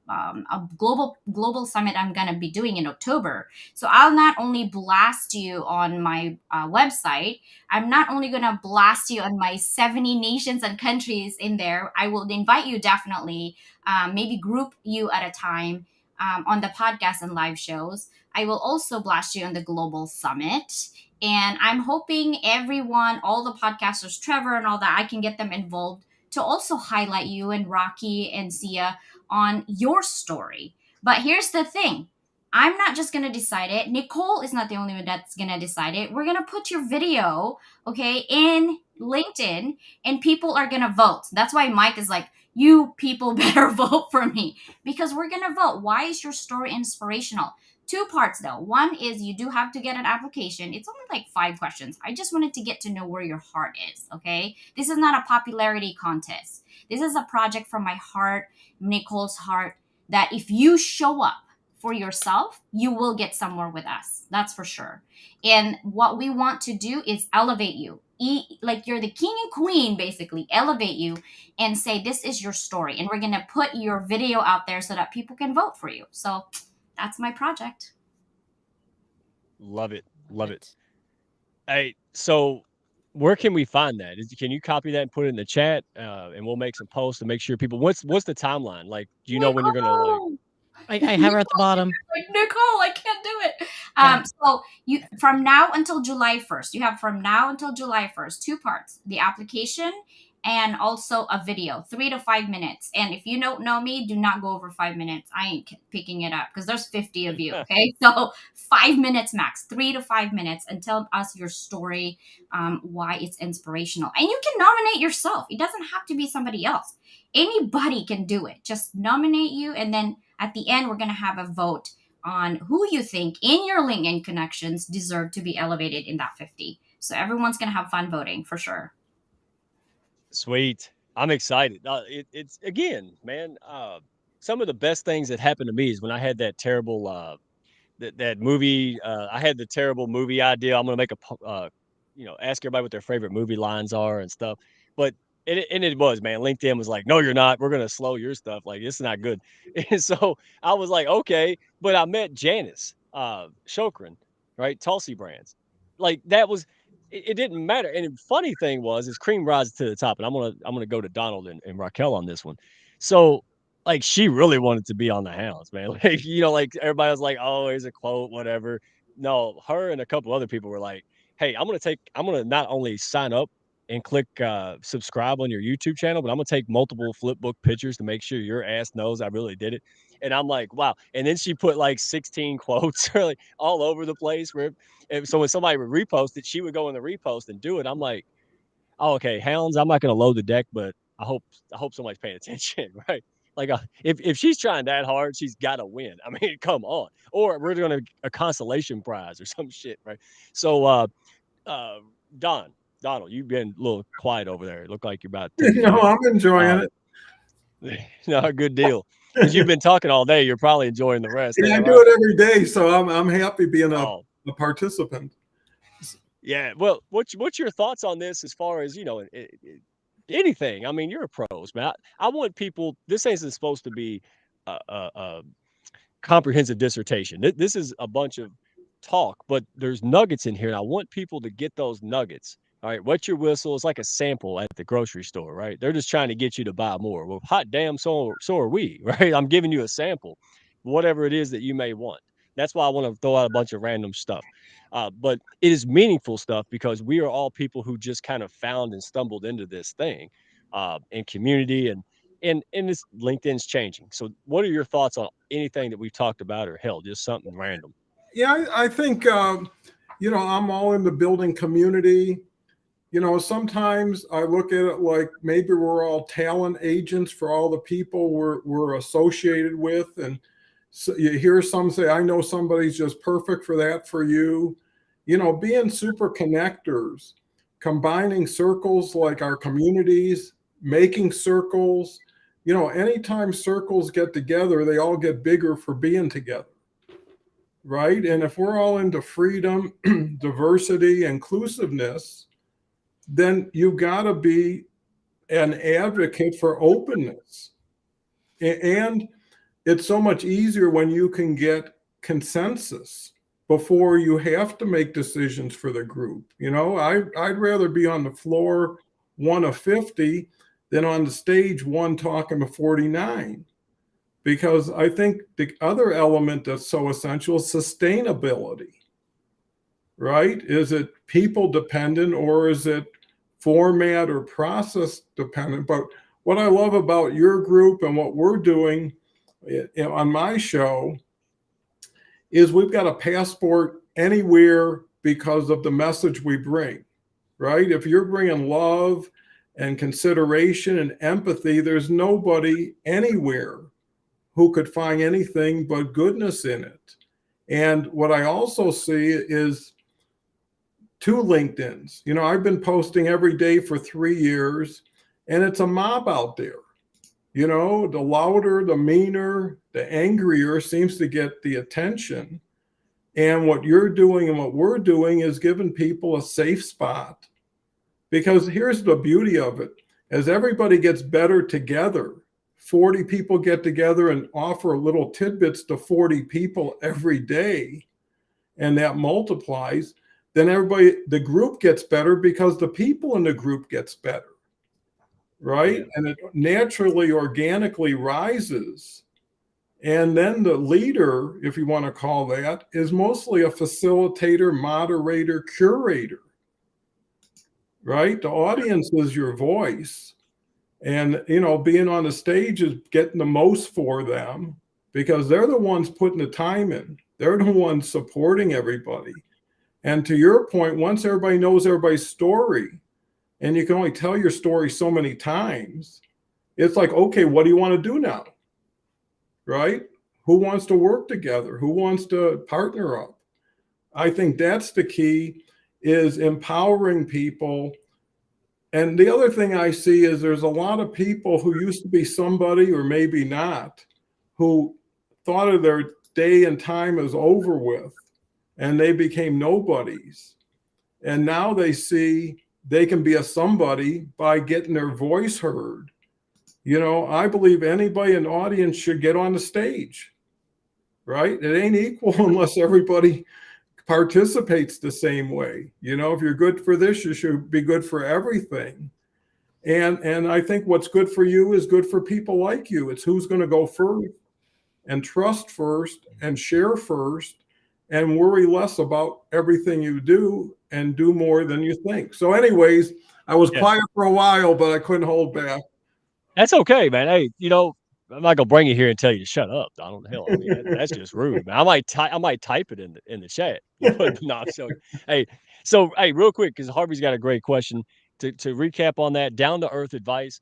global summit I'm going to be doing in October. So I'll not only blast you on my website, I'm not only going to blast you on my 70 nations and countries in there. I will invite you definitely, maybe group you at a time on the podcast and live shows. I will also blast you on the global summit. And I'm hoping everyone, all the podcasters, Trevor and all that, I can get them involved to also highlight you and Rocky and Sia on your story. But here's the thing. I'm not just going to decide it. Nicole is not the only one that's going to decide it. We're going to put your video, okay, in LinkedIn, and people are going to vote. That's why Mike is like, you people better vote for me, because we're going to vote. Why is your story inspirational? 2 parts though. One is you do have to get an application. It's only like 5 questions. I just wanted to get to know where your heart is, okay? This is not a popularity contest. This is a project from my heart, Nicole's heart, that if you show up for yourself, you will get somewhere with us. That's for sure. And what we want to do is elevate you. Like you're the king and queen, basically. Elevate you and say, this is your story. And we're going to put your video out there so that people can vote for you. So that's my project. Love it. Love it. Hey, so where can we find that? Can you copy that and put it in the chat? And we'll make some posts to make sure people. What's the timeline? Like, do you know when you're gonna like? I have her at the bottom. Like, Nicole, I can't do it. So you from now until July 1st, you have from now until July 1st, two parts: the application and also a video, 3 to 5 minutes. And if you don't know me, do not go over 5 minutes. I ain't picking it up because there's 50 of you. Okay, so 5 minutes max, 3 to 5 minutes, and tell us your story, why it's inspirational. And you can nominate yourself. It doesn't have to be somebody else. Anybody can do it. Just nominate you, and then at the end, we're gonna have a vote on who you think in your LinkedIn connections deserve to be elevated in that 50. So everyone's going to have fun voting for sure. Sweet. I'm excited. It's again, man. Some of the best things that happened to me is when I had that terrible that movie. I had the terrible movie idea. I'm gonna make ask everybody what their favorite movie lines are and stuff. But it was, man. LinkedIn was like, no, you're not. We're gonna slow your stuff. Like, it's not good. And so I was like, okay. But I met Janice Chokran, right? Tulsi Brands. Like, that was it didn't matter. And the funny thing is cream rises to the top. And I'm gonna go to Donald and Raquel on this one. So, like, she really wanted to be on the Hounds, man. Like, like, everybody was like, oh, here's a quote, whatever. No, her and a couple other people were like, hey, I'm gonna not only sign up and click subscribe on your YouTube channel, but I'm gonna take multiple flip book pictures to make sure your ass knows I really did it. And I'm like, wow. And then she put like 16 quotes really all over the place so when somebody would repost it, she would go in the repost and do it. I'm like, oh, okay, Hounds, I'm not gonna load the deck, but I hope somebody's paying attention, right? Like, if she's trying that hard, she's got to win. I mean, come on. Or we're doing a consolation prize or some shit, right? So, uh, Donald, you've been a little quiet over there. It looked like you're about to take a No, drink. I'm enjoying it. No, good deal. Because you've been talking all day, you're probably enjoying the rest. Yeah, I do it every day, so I'm happy being a participant. Yeah. Well, what's your thoughts on this as far as anything? I mean, you're a pros, man. I want people. This isn't supposed to be a comprehensive dissertation. This is a bunch of talk, but there's nuggets in here, and I want people to get those nuggets. All right, wet your whistle. It's like a sample at the grocery store, right? They're just trying to get you to buy more. Well, hot damn, so are we, right? I'm giving you a sample, whatever it is that you may want. That's why I want to throw out a bunch of random stuff. But it is meaningful stuff because we are all people who just kind of found and stumbled into this thing in community and this LinkedIn's changing. So what are your thoughts on anything that we've talked about, or hell, just something random? Yeah, I think, I'm all into building community. Sometimes I look at it like maybe we're all talent agents for all the people we're associated with. And so you hear some say, I know somebody's just perfect for that for you. Being super connectors, combining circles like our communities, making circles. Anytime circles get together, they all get bigger for being together. Right? And if we're all into freedom, diversity, inclusiveness, then you've got to be an advocate for openness. And it's so much easier when you can get consensus before you have to make decisions for the group. I'd rather be on the floor 1 of 50 than on the stage 1 talking to 49. Because I think the other element that's so essential is sustainability, right? Is it people dependent or is it format or process dependent? But what I love about your group and what we're doing on my show is we've got a passport anywhere because of the message we bring, right? If you're bringing love and consideration and empathy, there's nobody anywhere who could find anything but goodness in it. And what I also see is 2 LinkedIns. I've been posting every day for 3 years, and it's a mob out there. The louder, the meaner, the angrier seems to get the attention. And what you're doing and what we're doing is giving people a safe spot. Because here's the beauty of it. As everybody gets better together, 40 people get together and offer little tidbits to 40 people every day, and that multiplies, then the group gets better because the people in the group gets better, right? Yeah. And it naturally, organically rises And then the leader, if you want to call that, is mostly a facilitator, moderator, curator, right? The audience is your voice. And, being on the stage is getting the most for them because they're the ones putting the time in. They're the ones supporting everybody. And to your point, once everybody knows everybody's story, and you can only tell your story so many times, it's like, okay, what do you want to do now? Right? Who wants to work together? Who wants to partner up? I think that's the key, is empowering people. And the other thing I see is there's a lot of people who used to be somebody or maybe not, who thought of their day and time as over with, and they became nobodies. And now they see they can be a somebody by getting their voice heard. I believe anybody in the audience should get on the stage, right? It ain't equal unless everybody participates the same way. If you're good for this, you should be good for everything. And I think what's good for you is good for people like you. It's who's going to go first and trust first and share first and worry less about everything you do and do more than you think. So anyways, I was quiet for a while, but I couldn't hold back. That's okay, man. Hey, I'm not gonna bring you here and tell you to shut up, Donald. Hell, I mean, that's just rude, man. I might type it in the chat. No, so hey, real quick, because Harvey's got a great question to recap on that down to earth advice.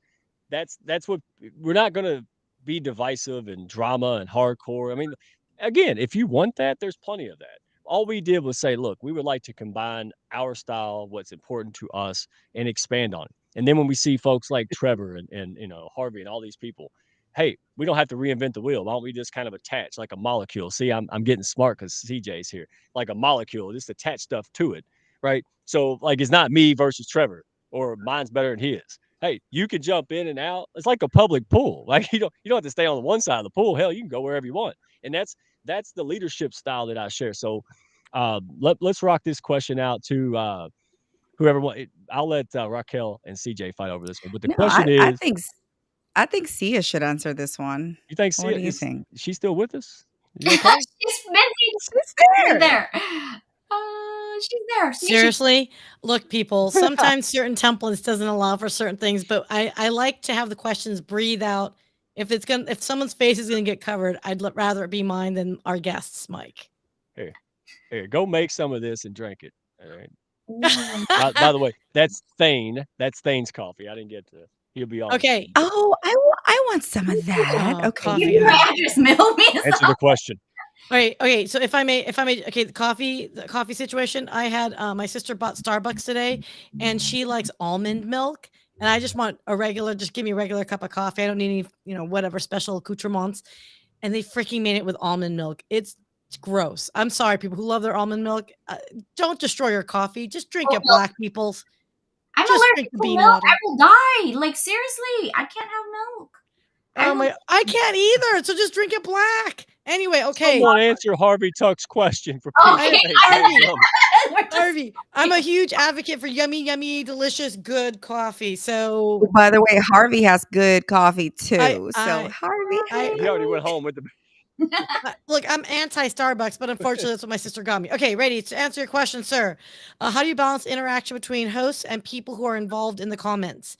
That's what we're not gonna be divisive and drama and hardcore. I mean, again, if you want that, there's plenty of that. All we did was say, look, we would like to combine our style, what's important to us, and expand on it. And then when we see folks like Trevor and Harvey and all these people, hey, we don't have to reinvent the wheel. Why don't we just kind of attach like a molecule? See, I'm getting smart because CJ's here. Like a molecule, just attach stuff to it, right? So like it's not me versus Trevor or mine's better than his. Hey, you can jump in and out. It's like a public pool. Like you don't have to stay on the one side of the pool. Hell, you can go wherever you want. And that's the leadership style that I share. So let's rock this question out to whoever wants. I'll let Raquel and CJ fight over this one. But the question is, I think Sia should answer this one. You think What do you think? She's still with us? Okay? She's busy. She's there. She's there. Seriously, look, people. Sometimes certain templates doesn't allow for certain things, but I like to have the questions breathe out. If someone's face is gonna get covered, I'd rather it be mine than our guest's, Mike. Here, go make some of this and drink it. All right. By the way, that's Thane. That's Thane's coffee. I didn't get to. He'll be on. Okay. Oh, I want some of that. Oh, okay. coffee. Give me your address, mail me. Answer the question. Okay. So if I may, okay, the coffee situation. I had my sister bought Starbucks today, and she likes almond milk, and I just want just give me a regular cup of coffee. I don't need any, whatever special accoutrements. And they freaking made it with almond milk. It's gross. I'm sorry, people who love their almond milk. Don't destroy your coffee. Just drink it, black peoples. I'm Just allergic drink the to bean milk. water. I will die. Like seriously, I can't have milk. I can't either. So just drink it black. Anyway, okay. Someone answer Harvey Tuck's question for Okay. Pete. Harvey, I'm a huge advocate for yummy, delicious, good coffee. So, By the way, Harvey has good coffee too. I- Harvey, He already went home with the. look, I'm anti-Starbucks, but unfortunately, that's what my sister got me. Okay, ready to answer your question, sir. How do you balance interaction between hosts and people who are involved in the comments?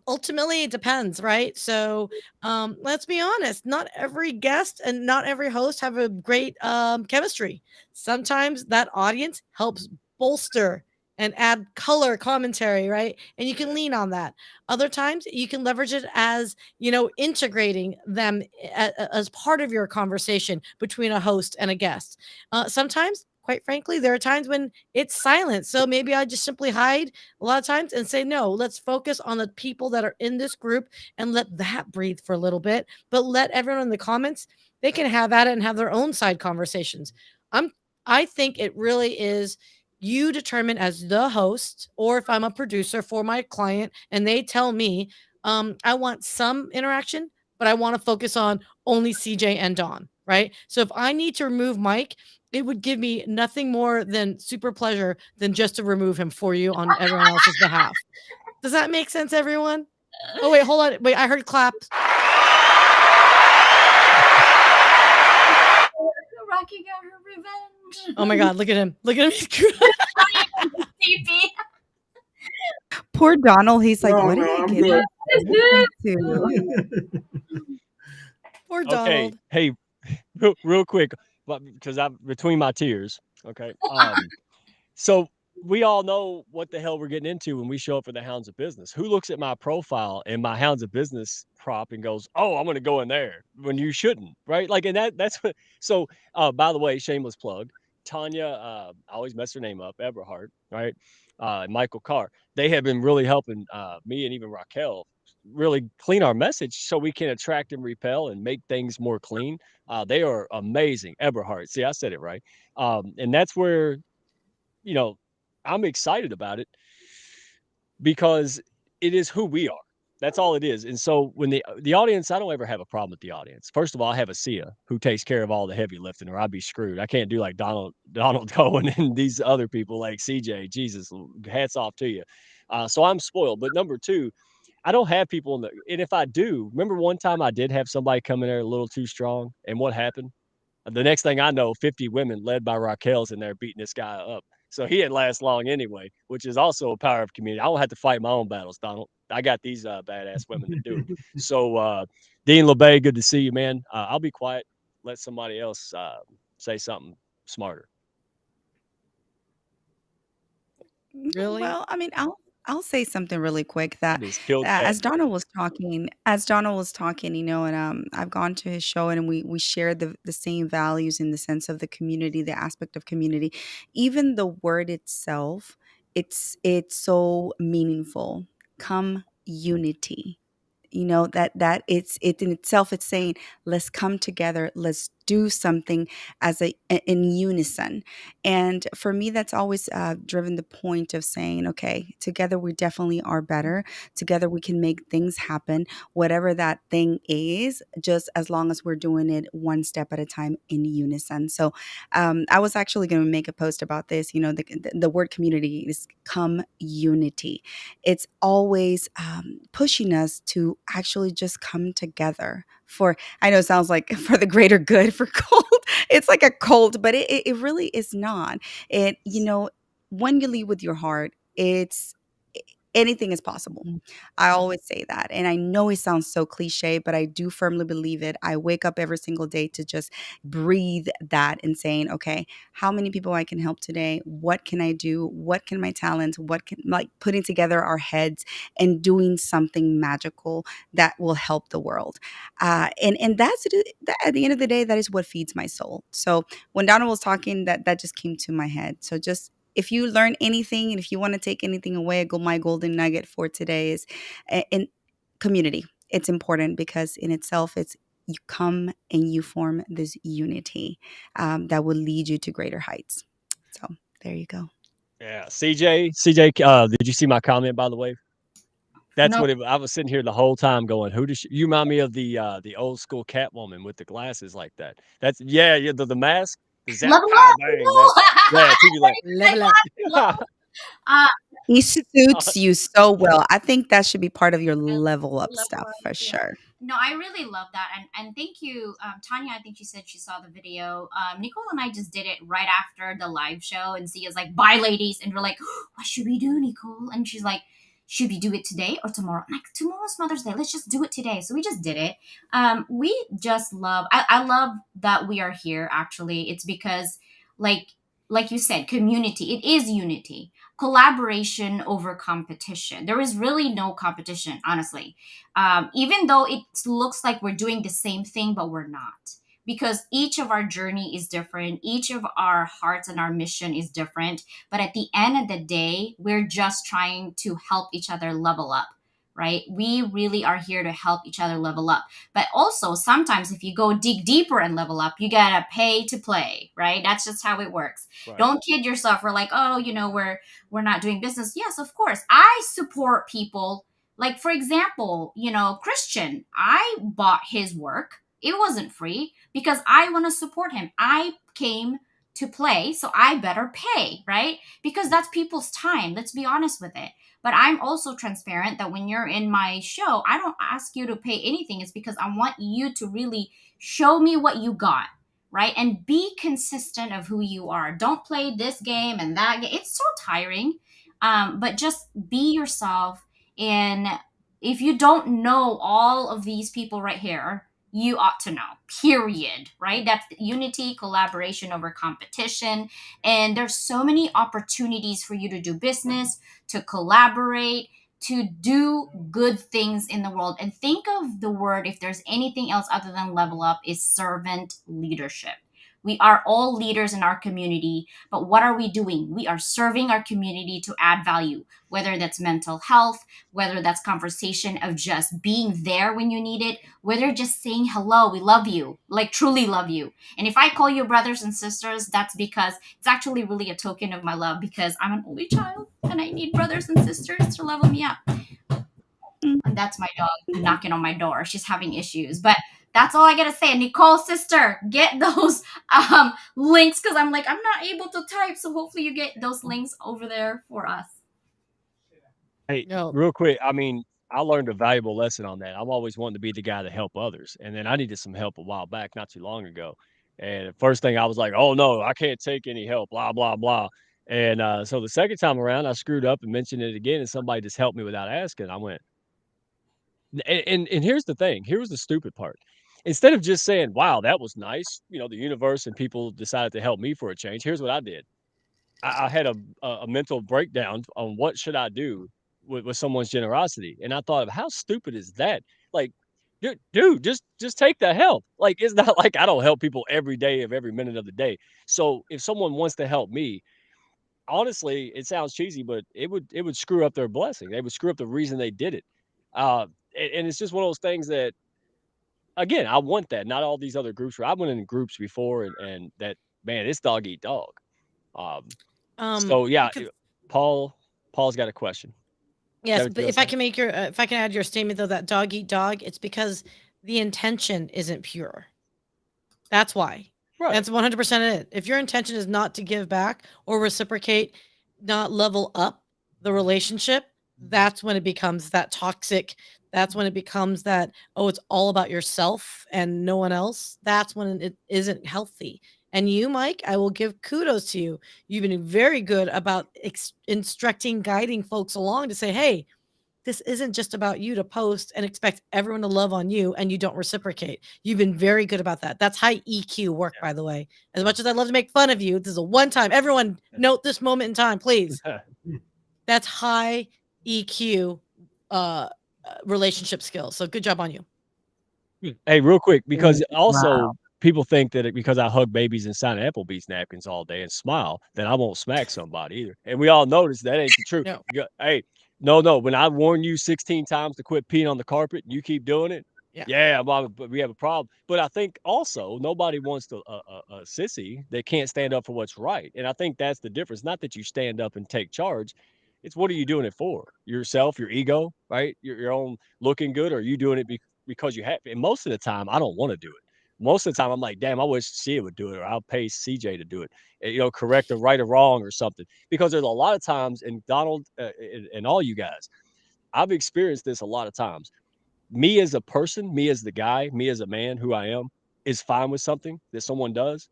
Ultimately, it depends, right? So, let's be honest. Not every guest and not every host have a great chemistry. Sometimes that audience helps bolster and add color commentary, right? And you can lean on that. Other times you can leverage it as, integrating them as part of your conversation between a host and a guest. Sometimes, quite frankly, there are times when it's silent. So maybe I just simply hide a lot of times and say, no, let's focus on the people that are in this group and let that breathe for a little bit, but let everyone in the comments, they can have at it and have their own side conversations. I think it really is you determine as the host, or if I'm a producer for my client and they tell me, I want some interaction, but I want to focus on only CJ and Dawn, right? So if I need to remove Mike, it would give me nothing more than super pleasure than just to remove him for you on everyone else's behalf. Does that make sense, everyone? Oh, wait, hold on. Wait, I heard claps. Oh my God, look at him. Look at him. Sleepy. Poor Donald. He's like, No, what did no, I I'm get good. into? Poor Okay. Donald. Hey, real quick, because I'm between my tears. Okay. So we all know what the hell we're getting into when we show up for the Hounds of Business. Who looks at my profile and my Hounds of Business prop and goes, "Oh, I'm going to go in there," when you shouldn't, right? Like, and that's what. So, by the way, shameless plug. Tanya, I always mess her name up. Eberhardt, right? And Michael Carr. They have been really helping me and even Raquel really clean our message so we can attract and repel and make things more clean. They are amazing. Eberhardt. See, I said it right. And that's where, you know, I'm excited about it because it is who we are. That's all it is. And so when the audience, I don't ever have a problem with the audience. First of all, I have a Sia who takes care of all the heavy lifting, or I'd be screwed. I can't do like Donald Cohen and these other people like CJ. Jesus, hats off to you. So I'm spoiled. But number two, I don't have people in the, and if I do, remember one time I did have somebody come in there a little too strong, and what happened? The next thing I know, 50 women led by Raquel's in there beating this guy up. So he didn't last long anyway, which is also a power of community. I don't have to fight my own battles, Donald. I got these badass women that do it. So, Dean LeBay, good to see you, man. I'll be quiet. Let somebody else say something smarter. Really? Well, I mean, I'll say something really quick I that just killed as Cat. Donald was talking, and I've gone to his show and we share the same values in the sense of the community, the aspect of community. Even the word itself, it's so meaningful. Come unity. That it in itself, it's saying, let's come together, let's do something in unison. And for me, that's always driven the point of saying, okay, together we definitely are better. Together we can make things happen, whatever that thing is, just as long as we're doing it one step at a time in unison. So I was actually going to make a post about this. The word community is come unity. It's always pushing us to actually just come together for, I know it sounds like for the greater good, for cult. It's like a cult, but it really is not. When you lead with your heart, anything is possible. I always say that. And I know it sounds so cliche, but I do firmly believe it. I wake up every single day to just breathe that and saying, okay, how many people I can help today? What can I do? What can my talents, like putting together our heads and doing something magical that will help the world. And that's at the end of the day, that is what feeds my soul. So when Donna was talking, that just came to my head. So just, if you learn anything and if you want to take anything away, my golden nugget for today is in community. It's important because in itself, it's you come and you form this unity that will lead you to greater heights. So there you go. Yeah. CJ, did you see my comment, by the way? That's No. what I was sitting here the whole time going, who does you remind me of the old school Catwoman with the glasses like that. That's yeah, the mask. The zap Level pow up. bang. That, yeah, TV like Level up. Uh, He suits you so well. I think that should be part of your level up level stuff up, for yeah. sure. No, I really love that, and thank you, Tanya. I think she said she saw the video. Nicole and I just did it right after the live show, and Zia's like, "Bye, ladies," and we're like, "What should we do, Nicole?" And she's like, "Should we do it today or tomorrow?" I'm like, tomorrow's Mother's Day. Let's just do it today. So we just did it. We just love. I love that we are here. Actually, it's because like you said, community. It is unity, collaboration over competition. There is really no competition, honestly. Even though it looks like we're doing the same thing, but we're not. Because each of our journey is different, each of our hearts and our mission is different. But at the end of the day, we're just trying to help each other level up, right? We really are here to help each other level up. But also, sometimes if you go dig deeper and level up, you gotta pay to play, right? That's just how it works. right. Don't kid yourself. We're like, oh, we're not doing business. Yes, of course. I support people. Like, for example, Christian, I bought his work. It wasn't free because I want to support him. I came to play, so I better pay, right? Because that's people's time. Let's be honest with it. But I'm also transparent that when you're in my show, I don't ask you to pay anything. It's because I want you to really show me what you got, right? And be consistent of who you are. Don't play this game and that game. It's so tiring. But just be yourself. And if you don't know all of these people right here, you ought to know, period, right? That's unity, collaboration over competition. And there's so many opportunities for you to do business, to collaborate, to do good things in the world. And think of the word, if there's anything else other than level up, is servant leadership. We are all leaders in our community, but what are we doing? We are serving our community to add value, whether that's mental health, whether that's conversation of just being there when you need it, whether just saying hello, we love you, like truly love you. And if I call you brothers and sisters, that's because it's actually really a token of my love, because I'm an only child and I need brothers and sisters to level me up. And that's my dog knocking on my door. She's having issues, but that's all I gotta say. Nicole's sister, get those links, because I'm not able to type, so hopefully you get those links over there for us. Hey, No. real quick, I mean, I learned a valuable lesson on that. I'm always wanting to be the guy to help others, and then I needed some help a while back, not too long ago. And the first thing I was like, "Oh no, I can't take any help." Blah blah blah. And so the second time around, I screwed up and mentioned it again, and somebody just helped me without asking. I went, and here's the thing. Here's the stupid part. Instead of just saying, "Wow, that was nice," the universe and people decided to help me for a change. Here's what I did. I had a mental breakdown on what should I do with someone's generosity, and I thought of how stupid is that? Like, dude, just take the help. Like, it's not like I don't help people every day of every minute of the day. So if someone wants to help me, honestly, it sounds cheesy, but it would screw up their blessing. They would screw up the reason they did it. And it's just one of those things that, again, I want that. Not all these other groups. Where I went in groups before, and that, man, it's dog eat dog. Um, so yeah, Because Paul's got a question. yes, Gotta but go if I ahead. can make your if I can add your statement though, that dog eat dog, it's because the intention isn't pure. That's why. Right. That's 100% it. If your intention is not to give back or reciprocate, not level up the relationship, that's when it becomes that toxic. That's when it becomes that, oh, it's all about yourself and no one else. That's when it isn't healthy. And you, Mike, I will give kudos to you. You've been very good about instructing, guiding folks along to say, hey, this isn't just about you to post and expect everyone to love on you and you don't reciprocate. You've been very good about that. That's high EQ work, by the way. As much as I love to make fun of you, this is a one time. Everyone note this moment in time, please. That's high EQ relationship skills. So good job on you. Hey, real quick, because also Wow. people think that because I hug babies and sign Applebee's napkins all day and smile, that I won't smack somebody either. And we all notice that ain't the truth. No. Hey, no. When I warn you 16 times to quit peeing on the carpet, and you keep doing it. Yeah. Yeah, but we have a problem. But I think also nobody wants a sissy that can't stand up for what's right. And I think that's the difference. Not that you stand up and take charge. It's what are you doing it for? Yourself, your ego, right? Your own looking good, or are you doing it because you have? And most of the time, I don't want to do it. Most of the time, I'm like, damn, I wish Sia would do it, or I'll pay CJ to do it. Correct a right or wrong or something. Because there's a lot of times, and Donald and all you guys, I've experienced this a lot of times. Me as a person, me as the guy, me as a man who I am, is fine with something that someone does,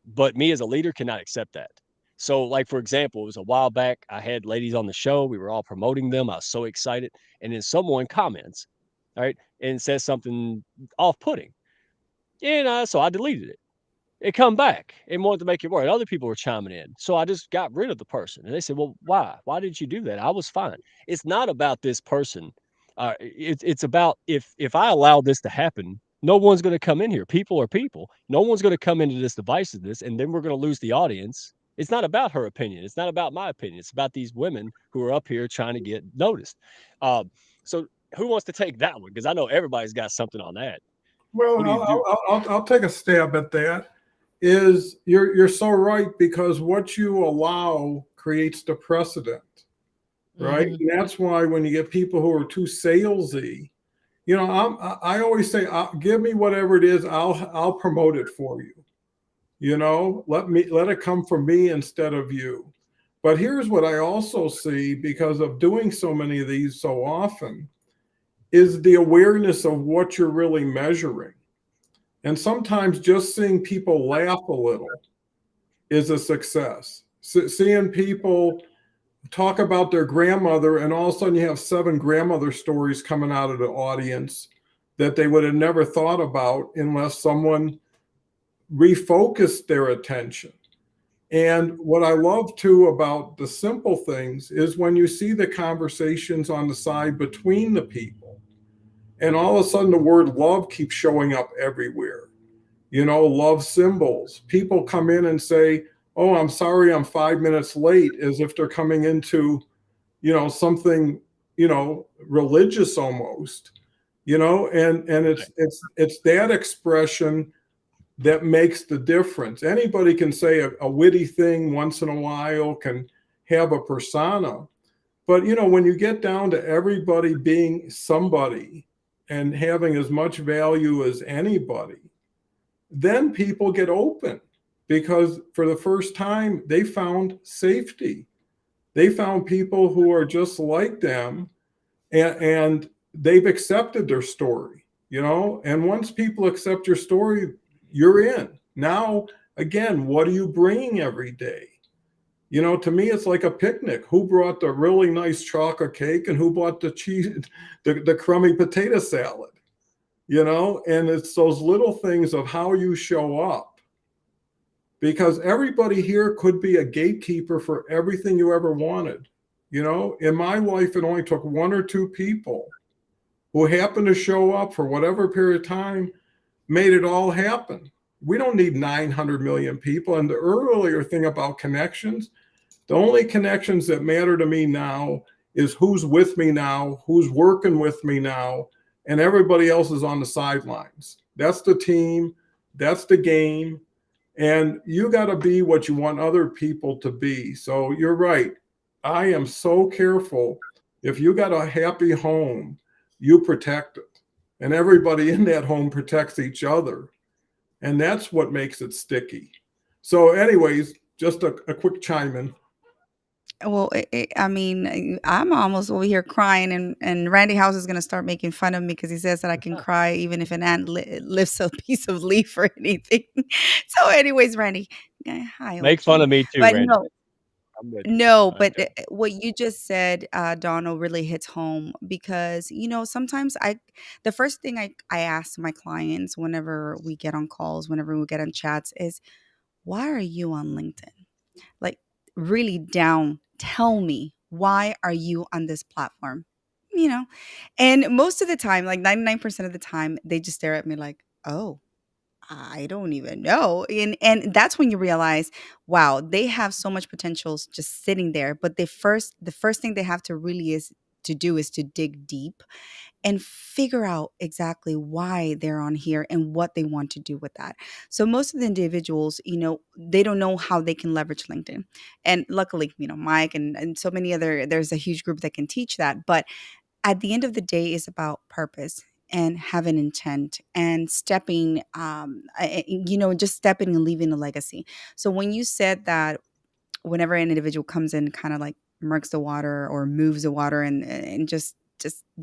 but me as a leader cannot accept that. So, like, for example, it was a while back. I had ladies on the show. We were all promoting them. I was so excited. And then someone comments, all right, and says something off putting. And so I deleted it. It come back and wanted to make it work. Other people were chiming in. So I just got rid of the person. And they said, well, why? Why did you do that? I was fine. It's not about this person. It's about if I allow this to happen, no one's going to come in here. People are people. No one's going to come into this divisiveness, and then we're going to lose the audience. It's not about her opinion. It's not about my opinion. It's about these women who are up here trying to get noticed. So who wants to take that one? Because I know everybody's got something on that. Well, What do you do? I'll take a stab at that. Is you're so right, because what you allow creates the precedent, right? Mhm. And that's why when you get people who are too salesy, I always say, give me whatever it is, I'll promote it for you. Let it come from me instead of you. But here's what I also see, because of doing so many of these so often, is the awareness of what you're really measuring. And sometimes just seeing people laugh a little is a success. Seeing people talk about their grandmother, and all of a sudden you have 7 grandmother stories coming out of the audience that they would have never thought about unless someone refocused their attention. And what I love too about the simple things is when you see the conversations on the side between the people, and all of a sudden the word love keeps showing up everywhere. Love symbols. People come in and say, "Oh, I'm sorry, I'm 5 minutes late," as if they're coming into, something, religious almost, and it's that expression that makes the difference. Anybody can say a witty thing once in a while, can have a persona, but when you get down to everybody being somebody and having as much value as anybody, then people get open, because for the first time they found safety. They found people who are just like them, and they've accepted their story, and once people accept your story, you're in. Now, again, what are you bringing every day? To me, it's like a picnic. Who brought the really nice chocolate cake and who bought the cheese, the crummy potato salad? And it's those little things of how you show up, because everybody here could be a gatekeeper for everything you ever wanted. In my life, it only took 1 or 2 people who happened to show up for whatever period of time, made it all happen. We don't need 900 million people. And the earlier thing about connections, the only connections that matter to me now is who's with me now, who's working with me now, and everybody else is on the sidelines. That's the team. That's the game. And you got to be what you want other people to be. So you're right. I am so careful. If you got a happy home, you protect it. And everybody in that home protects each other. And that's what makes it sticky. So anyways, just a quick chime in. Well, I mean, I'm almost over here crying, and Randy House is going to start making fun of me because he says that I can cry even if an ant lifts a piece of leaf or anything. So, anyways, Randy, hi, Make fun OG. of me too, But Randy. no, I'm with you. no, but Okay. what you just said, Donald, really hits home because, sometimes the first thing I ask my clients whenever we get on calls, whenever we get on chats is, why are you on LinkedIn? Like, really down, tell me, why are you on this platform? You know, and most of the time, like 99% of the time, they just stare at me like, oh, I don't even know. And that's when you realize, wow, they have so much potential just sitting there. But the first thing they have to really is to do is to dig deep and figure out exactly why they're on here and what they want to do with that. So most of the individuals, they don't know how they can leverage LinkedIn. And luckily, Mike and so many other, there's a huge group that can teach that. But at the end of the day, it's about purpose and having intent and stepping, just stepping and leaving a legacy. So when you said that whenever an individual comes in, kind of like murks the water or moves the water and just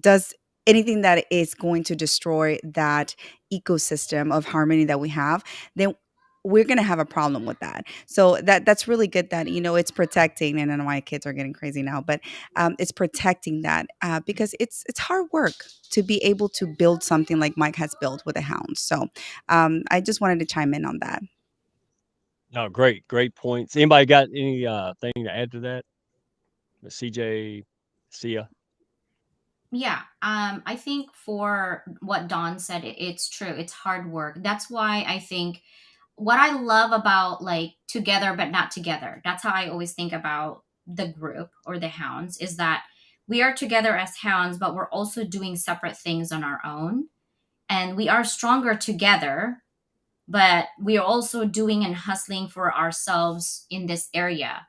does anything that is going to destroy that ecosystem of harmony that we have, then we're going to have a problem with that. So that's really good that it's protecting. And I know my kids are getting crazy now, but it's protecting that because it's hard work to be able to build something like Mike has built with the Hounds. So I just wanted to chime in on that. No, great points. Anybody got any thing to add to that? CJ, Sia? Yeah, I think for what Don said, it's true. It's hard work. That's why I think what I love about like together but not together. That's how I always think about the group or the Hounds, is that we are together as Hounds, but we're also doing separate things on our own. And we are stronger together, but we are also doing and hustling for ourselves in this area.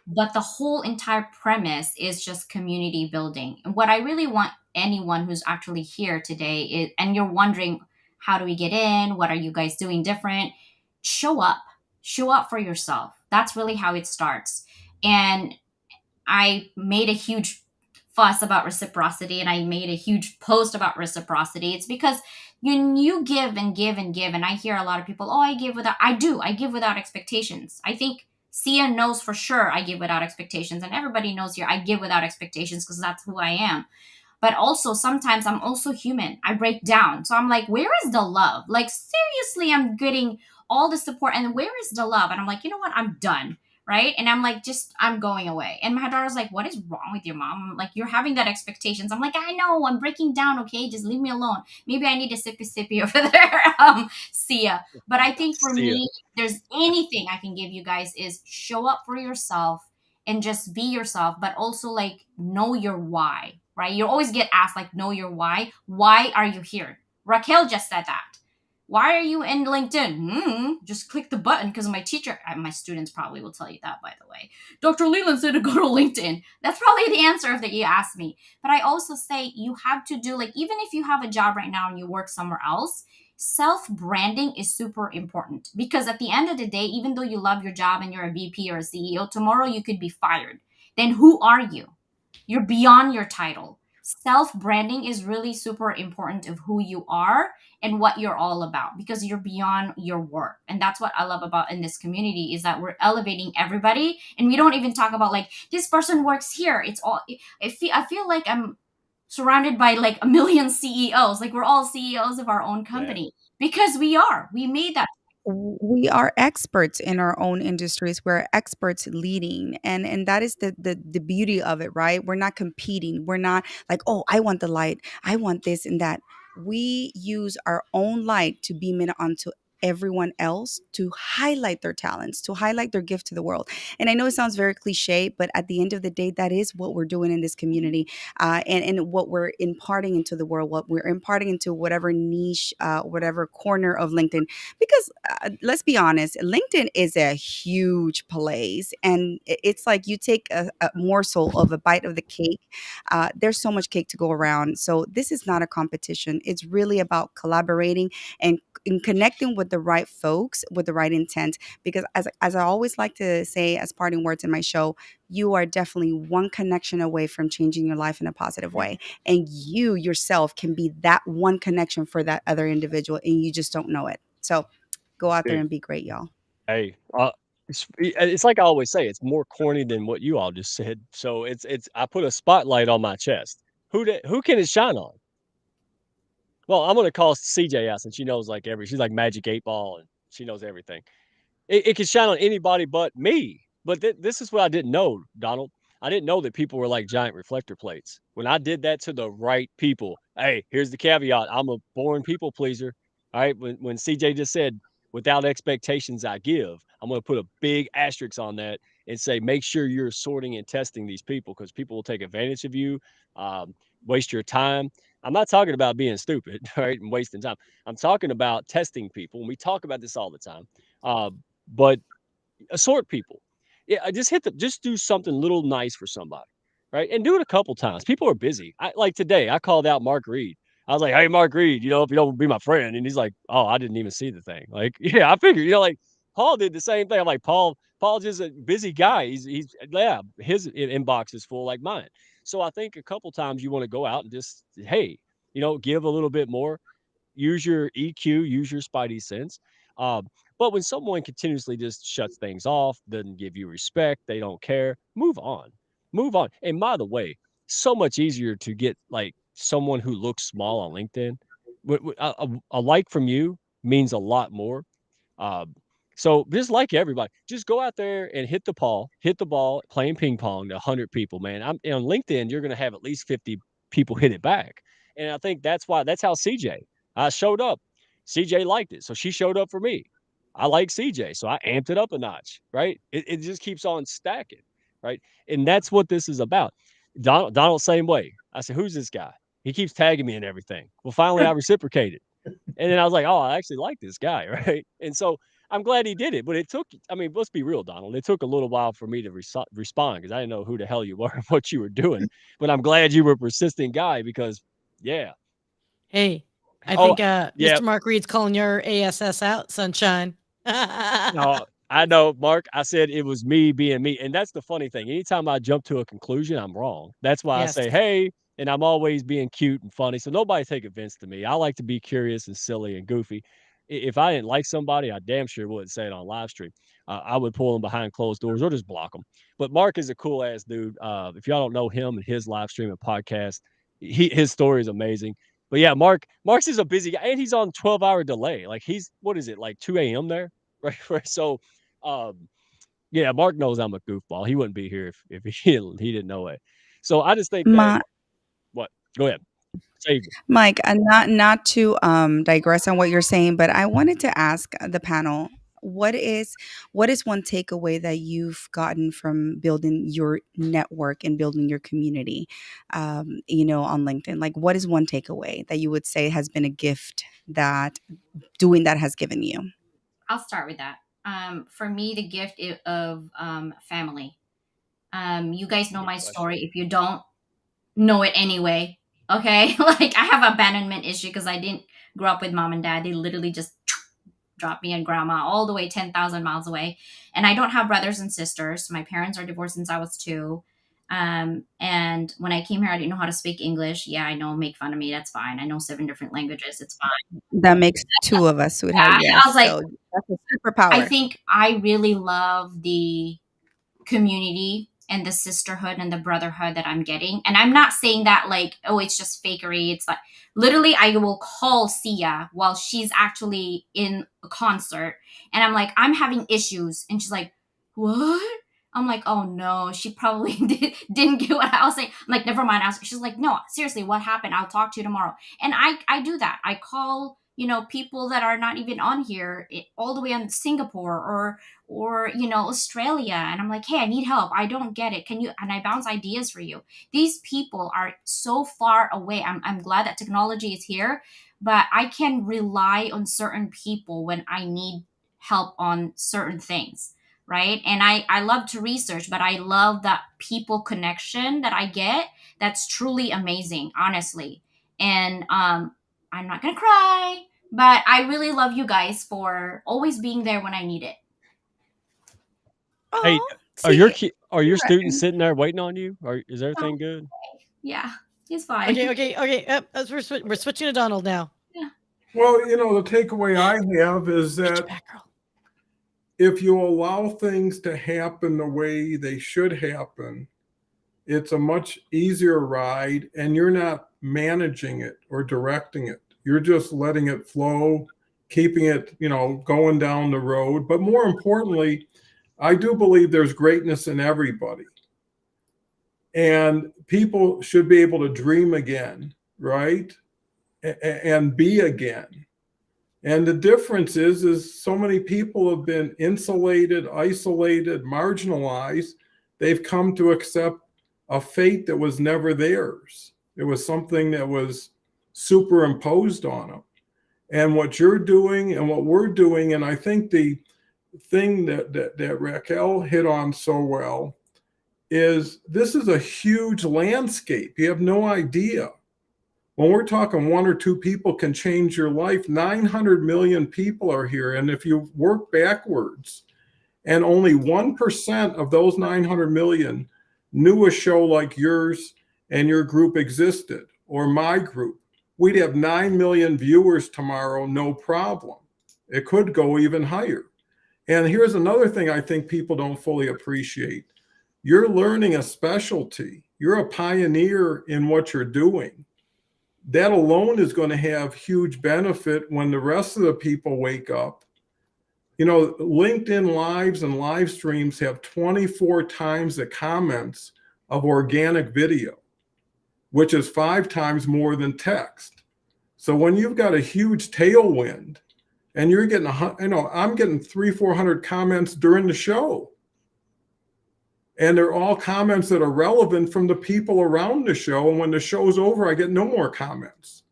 But the whole entire premise is just community building. And what I really want anyone who's actually here today is, and you're wondering, how do we get in? What are you guys doing different? Show up. Show up for yourself. That's really how it starts. And I made a huge fuss about reciprocity and I made a huge post about reciprocity. It's because you give and give and give. And I hear a lot of people, oh, I give without expectations. I think Sia knows for sure I give without expectations. And everybody knows here I give without expectations because that's who I am. But also sometimes I'm also human. I break down. So I'm like, where is the love? Like, seriously, I'm getting all the support. And where is the love? And I'm like, you know what? I'm done. Right. And I'm like, I'm going away. And my daughter's like, what is wrong with your mom? I'm like, you're having that expectations. I'm like, I know, I'm breaking down. Okay. Just leave me alone. Maybe I need a sippy over there. Sia. But I think for Sia. me, there's anything I can give you guys is show up for yourself and just be yourself, but also like know your why, right? You always get asked like, know your why. Why are you here? Raquel just said that. Why are you in LinkedIn? Just click the button because my teacher, my students probably will tell you that, by the way. Dr. Leyland said to go to LinkedIn. That's probably the answer that you asked me. But I also say you have to do, like, even if you have a job right now and you work somewhere else, self-branding is super important because at the end of the day, even though you love your job and you're a VP or a CEO, tomorrow you could be fired. Then who are you? You're beyond your title. Self-branding is really super important of who you are and what you're all about because you're beyond your work. And that's what I love about in this community is that we're elevating everybody and we don't even talk about like this person works here. It's all I feel like I'm surrounded by like a million CEOs. Like we're all CEOs of our own company because we made that. We are experts in our own industries. We're experts leading, and that is the beauty of it, right? We're not competing. We're not like, oh, I want the light, I want this and that. We use our own light to beam it onto everyone else, to highlight their talents, to highlight their gift to the world. And I know it sounds very cliche, but at the end of the day, that is what we're doing in this community, and what we're imparting into the world, what we're imparting into whatever niche, whatever corner of LinkedIn. Because let's be honest, LinkedIn is a huge place, and it's like you take a morsel of a bite of the cake. There's so much cake to go around. So this is not a competition. It's really about collaborating and in connecting with the right folks with the right intent. Because as I always like to say as parting words in my show, you are definitely one connection away from changing your life in a positive way. And you yourself can be that one connection for that other individual, and you just don't know it. So go out there Dude, and be great, y'all. hey, it's like I always say, it's more corny than what you all just said. So it's I put a spotlight on my chest. Who can it shine on? Well, I'm gonna call CJ out since she knows like she's like Magic 8 Ball and she knows everything. It can shine on anybody but me. But this is what I didn't know, Donald. I didn't know that people were like giant reflector plates. When I did that to the right people, hey, here's the caveat. I'm a born people pleaser. All right. When CJ just said, without expectations, I give, I'm going to put a big asterisk on that and say, make sure you're sorting and testing these people because people will take advantage of you, waste your time. I'm not talking about being stupid, right, and wasting time. I'm talking about testing people. And we talk about this all the time. But assort people. Yeah, I just do something little nice for somebody, right? And do it a couple times. People are busy. I like today. I called out Mark Reed. I was like, "Hey, Mark Reed, if you don't be my friend," and he's like, "Oh, I didn't even see the thing." Like, yeah, I figured. Like Paul did the same thing. I'm like, Paul's just a busy guy. He's yeah, his inbox is full like mine. So I think a couple times you want to go out and just, hey, give a little bit more, use your EQ, use your spidey sense. Um, but when someone continuously just shuts things off, doesn't give you respect, they don't care, move on. Move on. And by the way, so much easier to get like someone who looks small on LinkedIn. A like from you means a lot more. Um, so just like everybody, just go out there and hit the ball playing ping pong to 100 people, man. I'm on LinkedIn, you're going to have at least 50 people hit it back. And I think that's how CJ, I showed up. CJ liked it. So she showed up for me. I like CJ. So I amped it up a notch, right? It just keeps on stacking, right? And that's what this is about. Donald, same way. I said, who's this guy? He keeps tagging me and everything. Well, finally I reciprocated. And then I was like, oh, I actually like this guy, right? And so I'm glad he did it. But let's be real, Donald. It took a little while for me to respond because I didn't know who the hell you were and what you were doing. But I'm glad you were a persistent guy because, yeah. Hey, I Oh, think yeah. Mr. Mark Reed's calling your ASS out, sunshine. No, I know, Mark. I said it was me being me, and that's the funny thing. Anytime I jump to a conclusion, I'm wrong. That's why I Yes. say, "Hey," and I'm always being cute and funny, so nobody take offense to me. I like to be curious and silly and goofy. If I didn't like somebody, I damn sure wouldn't say it on live stream. I would pull them behind closed doors or just block them. But Mark is a cool ass dude. If y'all don't know him and his live stream and podcast, his story is amazing. But yeah, Mark's is a busy guy, and he's on 12-hour delay. Like he's what is it like 2 a.m. there, right? So um, yeah, Mark knows I'm a goofball. He wouldn't be here if he didn't know it. So I just think that My what? Go ahead. Say Mike, not to digress on what you're saying, but I wanted to ask the panel, what is one takeaway that you've gotten from building your network and building your community, on LinkedIn? Like, what is one takeaway that you would say has been a gift that doing that has given you? I'll start with that. For me, the gift of family. You guys know good my question. story. If you don't know it anyway, okay? Like I have abandonment issue because I didn't grow up with mom and dad. They literally just dropped me and grandma all the way 10,000 miles away. And I don't have brothers and sisters. My parents are divorced since I was 2. And when I came here, I didn't know how to speak English. Yeah, I know. Make fun of me. That's fine. I know 7 different languages. It's fine. That makes two of us, sweetheart. Yeah, I was Yes, like, so that's a I superpower. think I really love the community and the sisterhood and the brotherhood that I'm getting. And I'm not saying that like, oh, it's just fakery. It's like literally I will call Sia while she's actually in a concert. And I'm like, I'm having issues. And she's like, what? I'm like, oh no, she probably didn't get what I was saying. I'm like, never mind. She's like, no, seriously, what happened? I'll talk to you tomorrow. And I do that. I call, people that are not even on here all the way on Singapore or Australia, and I'm like, hey, I need help, I don't get it, can you, and I bounce ideas for you. These people are so far away. I'm glad that technology is here, but I can rely on certain people when I need help on certain things, right? And I love to research, but I love that people connection that I get. That's truly amazing, honestly. And I'm not gonna cry, but I really love you guys for always being there when I need it. Hey, Oh, see, are your right. students sitting there waiting on you? Or is everything So, good? yeah, he's fine. Okay. We're switching to Donald now. Yeah. Well, the takeaway I have is Get your that back, girl. if you allow things to happen the way they should happen, it's a much easier ride and you're not managing it or directing it. You're just letting it flow, keeping it, going down the road. But more importantly, I do believe there's greatness in everybody. And people should be able to dream again, right? And be again. And the difference is so many people have been insulated, isolated, marginalized. They've come to accept a fate that was never theirs. It was something that was superimposed on them. And what you're doing and what we're doing, and I think the thing that Raquel hit on so well is this is a huge landscape. You have no idea. When we're talking 1 or 2 people can change your life, 900 million people are here. And if you work backwards and only 1% of those 900 million knew a show like yours and your group existed, or my group, we'd have 9 million viewers tomorrow, no problem. It could go even higher. And here's another thing I think people don't fully appreciate. You're learning a specialty. You're a pioneer in what you're doing. That alone is going to have huge benefit when the rest of the people wake up. LinkedIn lives and live streams have 24 times the comments of organic video, which is 5 times more than text. So when you've got a huge tailwind and you're getting, I'm getting 300-400 comments during the show. And they're all comments that are relevant from the people around the show. And when the show's over, I get no more comments.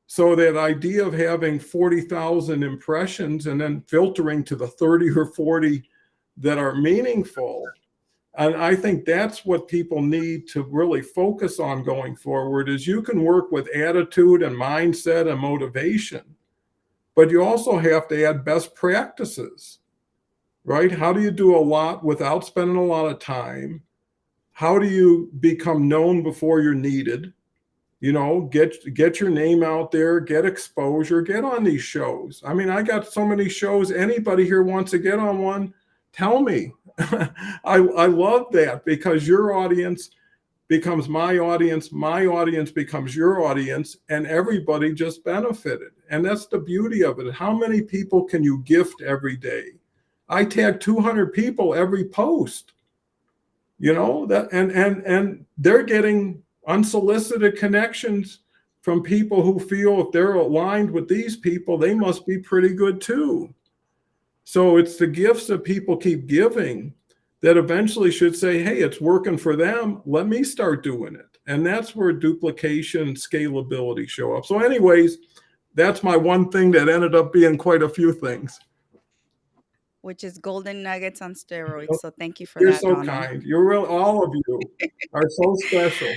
So that idea of having 40,000 impressions and then filtering to the 30 or 40 that are meaningful. And I think that's what people need to really focus on going forward is you can work with attitude and mindset and motivation, but you also have to add best practices. right? How do you do a lot without spending a lot of time? How do you become known before you're needed? You know, get your name out there, get exposure, get on these shows. I mean, I got so many shows. Anybody here wants to get on one, tell me. I love that, because your audience becomes my audience becomes your audience, and everybody just benefited. And that's the beauty of it. How many people can you gift every day? I tag 200 people every post, you know, that, and they're getting unsolicited connections from people who feel if they're aligned with these people, they must be pretty good too. So it's the gifts that people keep giving that eventually should say, hey, it's working for them. Let me start doing it. And that's where duplication and scalability show up. So anyways, that's my one thing that ended up being quite a few things. Which is golden nuggets on steroids. So thank you for You're that, so Donald. kind. You're real. All of you are so special.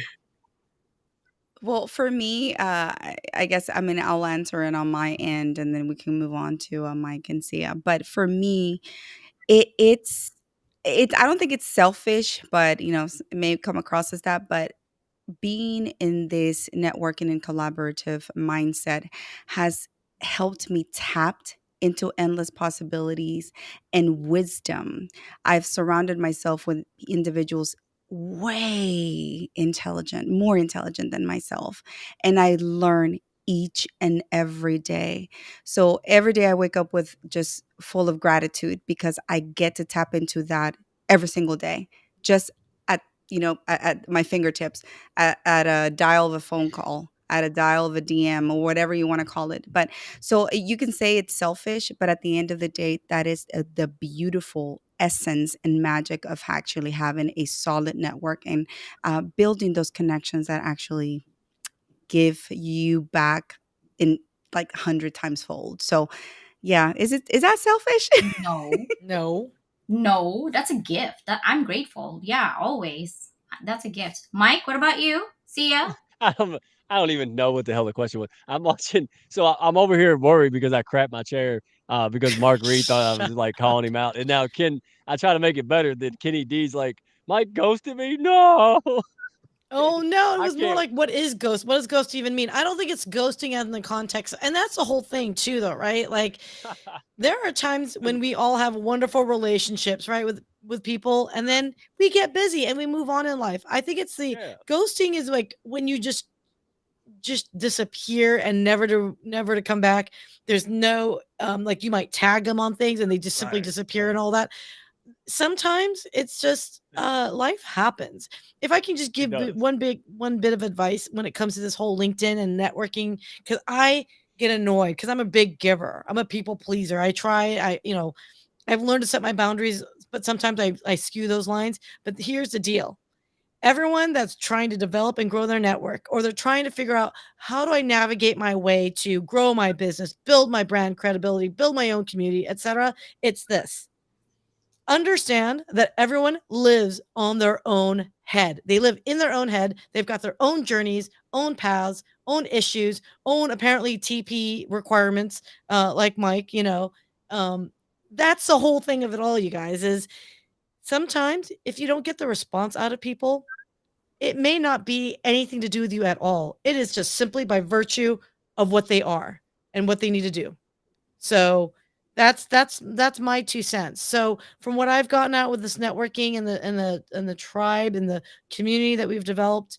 Well, for me, I guess I mean I'll answer it on my end, and then we can move on to Mike and Sia. But for me, it's I don't think it's selfish, but it may come across as that. But being in this networking and collaborative mindset has helped me tapped into endless possibilities and wisdom. I've surrounded myself with individuals way intelligent, more intelligent than myself, and I learn each and every day. So every day I wake up with just full of gratitude because I get to tap into that every single day. Just at my fingertips, at a dial of a phone call, at a dial of a DM, or whatever you want to call it. But so you can say it's selfish, but at the end of the day, that is the beautiful essence and magic of actually having a solid network and building those connections that actually give you back in like 100 times fold. So yeah, is that selfish? No. No. That's a gift. I'm grateful. Yeah, always. That's a gift. Mike, what about you? Sia? I don't I don't even know what the hell the question was. I'm watching, so I'm over here worried because I crapped my chair, because Mark Reed thought I was, Shut like, up. calling him out, and now I try to make it better, then Kenny D's like, "Mike ghosted me? No!" Oh no, it I was more can't. like what is ghost? What does ghost even mean? I don't think it's ghosting in the context. And that's the whole thing too though, right? Like there are times when we all have wonderful relationships, right, with people, and then we get busy and we move on in life. I think it's the Yeah, ghosting is like when you just disappear and never to come back. There's no like you might tag them on things and they just simply right, disappear and right. all that. Sometimes it's just life happens. If I can just It give does. one bit of advice when it comes to this whole LinkedIn and networking, because I get annoyed because I'm a big giver. I'm a people pleaser. I've learned to set my boundaries, but sometimes I skew those lines. But here's the deal. Everyone that's trying to develop and grow their network, or they're trying to figure out how do I navigate my way to grow my business, build my brand credibility, build my own community, etc. It's this: understand that everyone lives on their own head. They live in their own head. They've got their own journeys, own paths, own issues, own apparently TP requirements, like Mike, Um, that's the whole thing of it all, you guys, is sometimes if you don't get the response out of people, it may not be anything to do with you at all. It is just simply by virtue of what they are and what they need to do. So that's my 2 cents. So from what I've gotten out with this networking and the tribe and the community that we've developed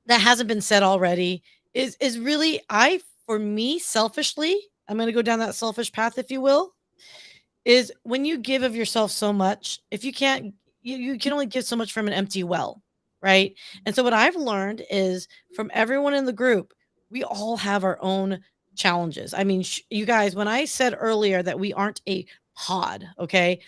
that hasn't been said already is really I for me selfishly, I'm going to go down that selfish path if you will, is when you give of yourself so much, if you can't you can only give so much from an empty well, right? And so what I've learned is from everyone in the group, we all have our own challenges. I mean, you guys, when I said earlier that we aren't a pod, okay?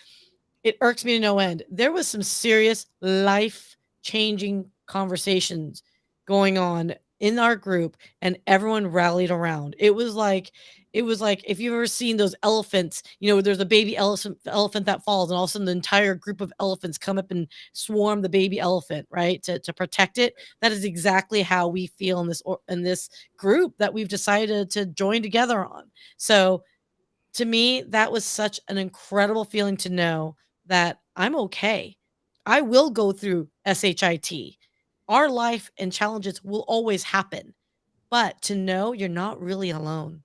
It irks me to no end. There was some serious life-changing conversations going on in our group and everyone rallied around. It was like if you've ever seen those elephants, there's a baby elephant that falls and all of a sudden the entire group of elephants come up and swarm the baby elephant, right? To protect it. That is exactly how we feel in this group that we've decided to join together on. So to me, that was such an incredible feeling to know that I'm okay. I will go through SHIT. Our life and challenges will always happen, but to know you're not really alone.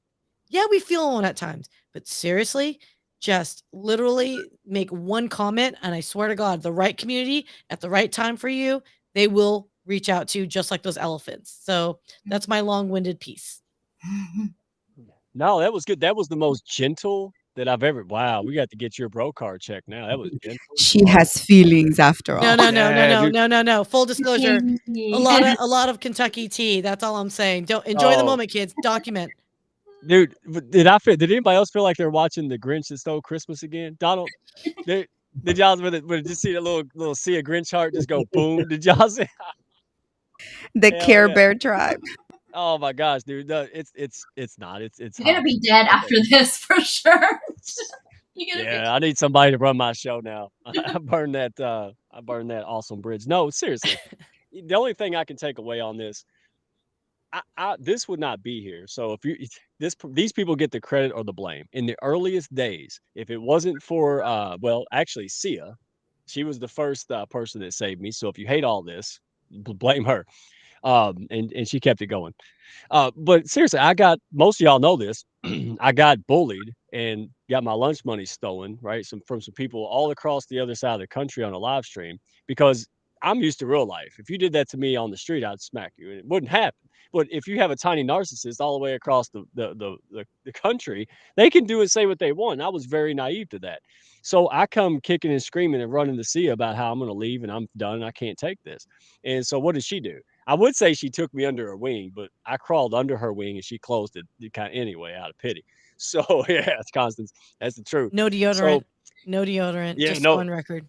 Yeah, we feel alone at times, but seriously, just literally make one comment, and I swear to God, the right community at the right time for you, they will reach out to you just like those elephants. So that's my long-winded piece. No, that was good. That was the most gentle that I've ever. Wow, we got to get your bro card check now. That was gentle, She smart. has feelings after No, all. no, no, no, Yeah, no, dude. no, no, no. Full disclosure, Yay. a lot of Kentucky tea. That's all I'm saying. Don't enjoy the Oh, moment, kids. Document. dude, did anybody else feel like they're watching The Grinch That Stole Christmas again? Donald, did y'all just see the little see a Grinch heart just go boom? Did y'all see? The Hell Care yeah! Bear tribe. Oh my gosh, dude, no, it's not. It's You're gonna hot. be dead Okay. after this for sure. You're gonna be Yeah, I need somebody to run my show now. I burned that awesome bridge. No, seriously. The only thing I can take away on this, this would not be here. So if you these people get the credit or the blame. In the earliest days, if it wasn't for well, actually Sia, she was the first person that saved me. So if you hate all this, blame her. And she kept it going. But seriously, I got most of y'all know this. I got bullied and got my lunch money stolen, right? From some people all across the other side of the country on a live stream because I'm used to real life. If you did that to me on the street, I'd smack you, and it wouldn't happen. But if you have a tiny narcissist all the way across the country, they can do and say what they want. I was very naive to that. So I come kicking and screaming and running to see about how I'm going to leave and I'm done. And I can't take this. And so what did she do? I would say she took me under her wing, but I crawled under her wing and she closed it kind of anyway out of pity. So yeah, it's Constance. That's the truth. No deodorant. So No deodorant. yeah, Just no, on record.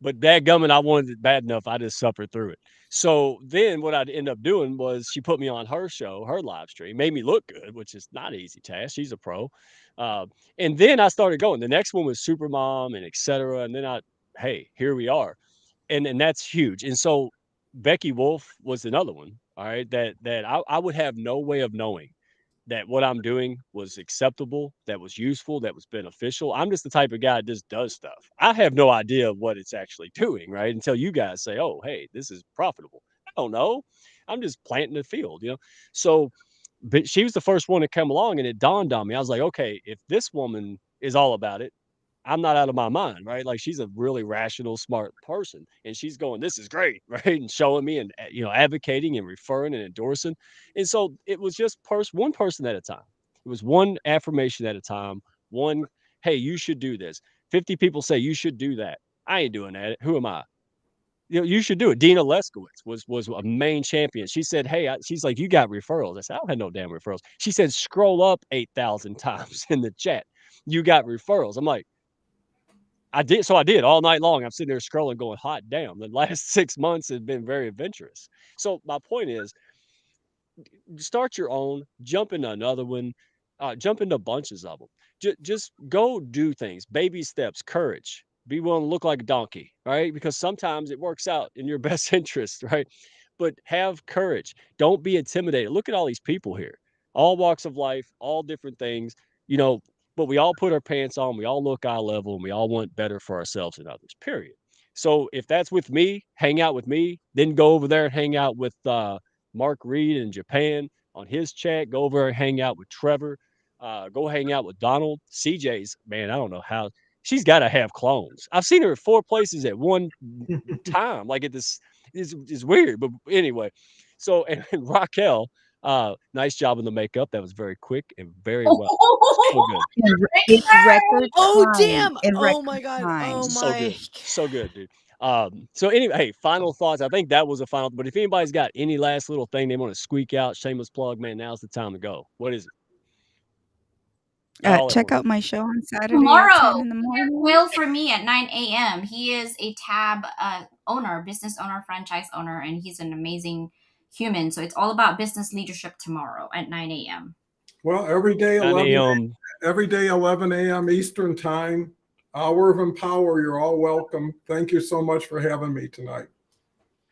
but dadgummit, I wanted it bad enough. I just suffered through it. So then what I'd end up doing was she put me on her show, her live stream, made me look good, which is not an easy task. She's a pro. Uh, and then I started going. The next one was Supermom and etc. And then hey, here we are. And that's huge. And so Becky Wolf was another one. All right. That I would have no way of knowing that what I'm doing was acceptable, that was useful, that was beneficial. I'm just the type of guy that just does stuff. I have no idea what it's actually doing, right? Until you guys say, oh, hey, this is profitable. I don't know. I'm just planting the field. So, but she was the first one to come along and it dawned on me. I was like, okay, if this woman is all about it, I'm not out of my mind, right? Like she's a really rational, smart person, and she's going, "This is great," right? And showing me and advocating and referring and endorsing. And so it was just one person at a time. It was one affirmation at a time. One, hey, you should do this. 50 people say you should do that. I ain't doing that. Who am I? You should do it. Dina Leskowitz was a main champion. She said, "Hey," she's like, "You got referrals." I said, "I don't have no damn referrals." She said, "Scroll up 8,000 times in the chat. You got referrals." I'm like, I did. So I did all night long. I'm sitting there scrolling, going, hot damn. The last 6 months has been very adventurous. So my point is, start your own, jump into another one, jump into bunches of them. Just go do things, baby steps, courage. Be willing to look like a donkey, right? Because sometimes it works out in your best interest, right? But have courage. Don't be intimidated. Look at all these people here, all walks of life, all different things, you know, but we all put our pants on, we all look eye level, and we all want better for ourselves and others, period. So if that's with me, hang out with me, then go over there and hang out with Mark Reed in Japan on his chat. Go over and hang out with Trevor. Go hang out with Donald. CJ's, man, I don't know how she's got to have clones. I've seen her at 4 places at one time. Like it's weird, but anyway. So and Raquel, nice job on the makeup. That was very quick and very well. So good. In record Oh, time. damn. In Oh record my God. time. Oh So my. good. So good, dude. So anyway, hey, final thoughts. I think that was a final, but if anybody's got any last little thing they want to squeak out, shameless plug, man, now's the time to go. What is it? Not all at Check once. out my show on Saturday at tomorrow. 10 in the morning. Will for me at 9 a.m. He is a tab owner, business owner, franchise owner, and he's an amazing human. So it's all about business leadership tomorrow at 9 a.m. Well, every day 9 a.m. every day 11 a.m. Eastern time. Hour of Empower. You're all welcome. Thank you so much for having me tonight.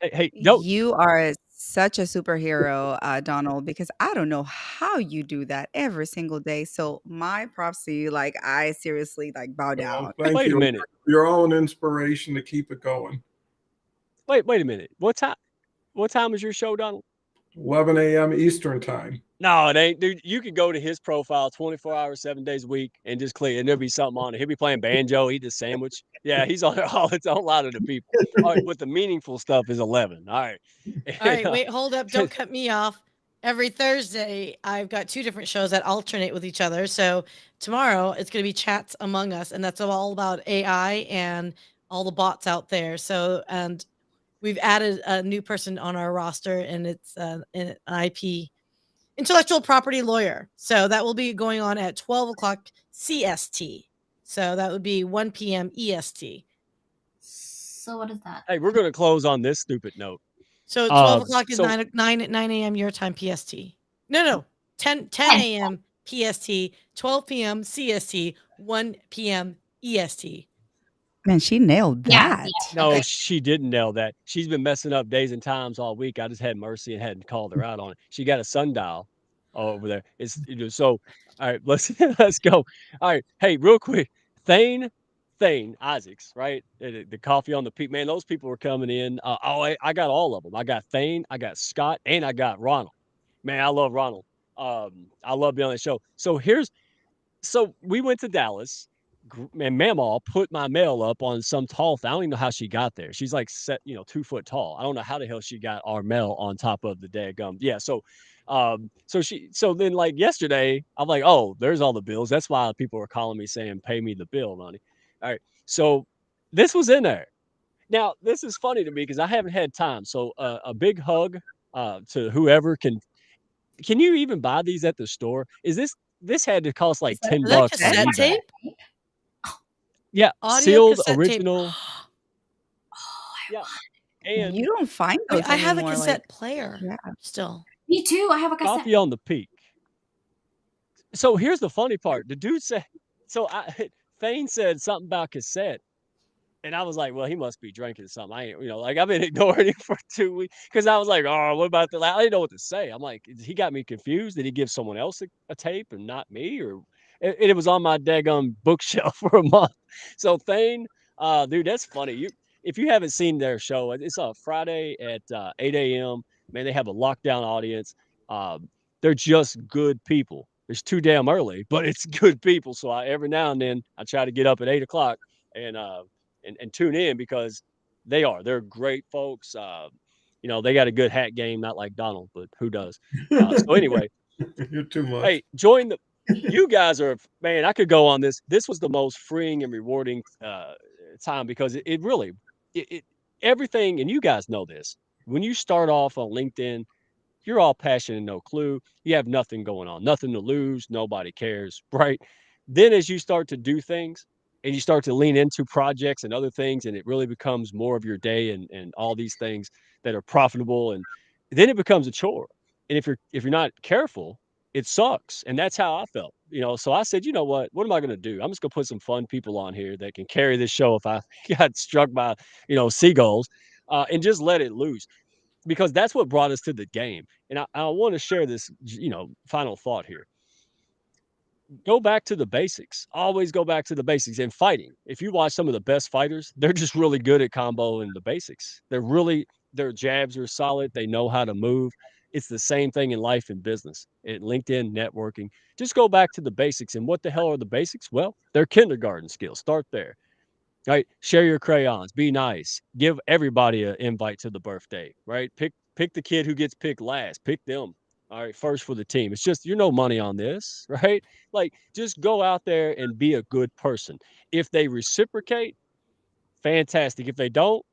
Hey, no, You are such a superhero, Donald, because I don't know how you do that every single day. So my props to you. Like I seriously like bow Well, down. thank Wait a you. minute. You're all an inspiration to keep it going. Wait a minute. What time is your show, Donald? 11 a.m. Eastern time. No, it ain't, dude. You could go to his profile 24 hours, 7 days a week, and just click, and there'll be something on it. He'll be playing banjo, eating a sandwich. Yeah, he's on there all the time, a lot of the people. All right, but the meaningful stuff is 11. All right. All right, wait, hold up. Don't cut me off. Every Thursday, I've got 2 different shows that alternate with each other. So tomorrow, it's going to be Chats Among Us, and that's all about AI and all the bots out there. So, and we've added a new person on our roster, and it's an IP intellectual property lawyer. So that will be going on at 12 o'clock CST. So that would be 1 p.m. EST. So what is that? Hey, we're going to close on this stupid note. So 12 o'clock is So 9 a.m. your time PST. No. 10 a.m. PST, 12 p.m. CST, 1 p.m. EST. Man, she nailed Yeah, that. no, okay. she didn't nail that. She's been messing up days and times all week. I just had mercy and hadn't called her out on it. She got a sundial over there. It's so. All right, let's let's go. All right, hey, real quick, Thane Isaacs, right? The coffee on the peak, man. Those people were coming in. I got all of them. I got Thane, I got Scott, and I got Ronald. Man, I love Ronald. I love being on the show. So we went to Dallas, and Mamaw put my mail up on some tall thing. I don't even know how she got there. She's like 2 foot tall. I don't know how the hell she got our mail on top of the daggum. Yeah. So then like yesterday, I'm like, oh, there's all the bills. That's why people were calling me saying, pay me the bill money. All right. So this was in there. Now this is funny to me because I haven't had time. So a big hug to whoever can you even buy these at the store? This had to cost like 10 Is that bucks on cassette eBay. tape? Yeah, Audio sealed cassette tape. original. Oh, Yeah, and You don't find Wait, those I have a anymore. cassette Like, player yeah. still. me too. I have a cassette. coffee on the peak. So here's the funny part. The dude said, Thane said something about cassette. And I was like, well, he must be drinking something. I ain't, like I've been ignoring him for 2 weeks because I was like, oh, what about I didn't know what to say. I'm like, he got me confused. Did he give someone else a tape and not me? Or it was on my daggum bookshelf for a month. So Thane, dude, that's funny. If you haven't seen their show, it's on Friday at 8 a.m. Man, they have a lockdown audience. They're just good people. It's too damn early, but it's good people. So every now and then I try to get up at 8 o'clock and tune in because they're great folks. They got a good hat game, not like Donald, but who does? So anyway, You're too much. hey, you guys are, man, I could go on this. This was the most freeing and rewarding time because it really, everything, and you guys know this, when you start off on LinkedIn, you're all passion and no clue. You have nothing going on, nothing to lose. Nobody cares, right? Then as you start to do things and you start to lean into projects and other things, and it really becomes more of your day and all these things that are profitable, and then it becomes a chore. And if you're not careful, it sucks. And that's how I felt. So I said, you know what am I going to do? I'm just going to put some fun people on here that can carry this show if I got struck by, seagulls, and just let it loose because that's what brought us to the game. And I want to share this, final thought here. Go back to the basics. Always go back to the basics in fighting. If you watch some of the best fighters, they're just really good at combo and the basics. Their jabs are solid. They know how to move. It's the same thing in life and business, in LinkedIn networking. Just go back to the basics. And what the hell are the basics? Well, they're kindergarten skills. Start there. Right? Share your crayons. Be nice. Give everybody an invite to the birthday. Right? Pick the kid who gets picked last. Pick them. All right, first for the team. It's just you're no money on this, right? Like just go out there and be a good person. If they reciprocate, fantastic. If they don't,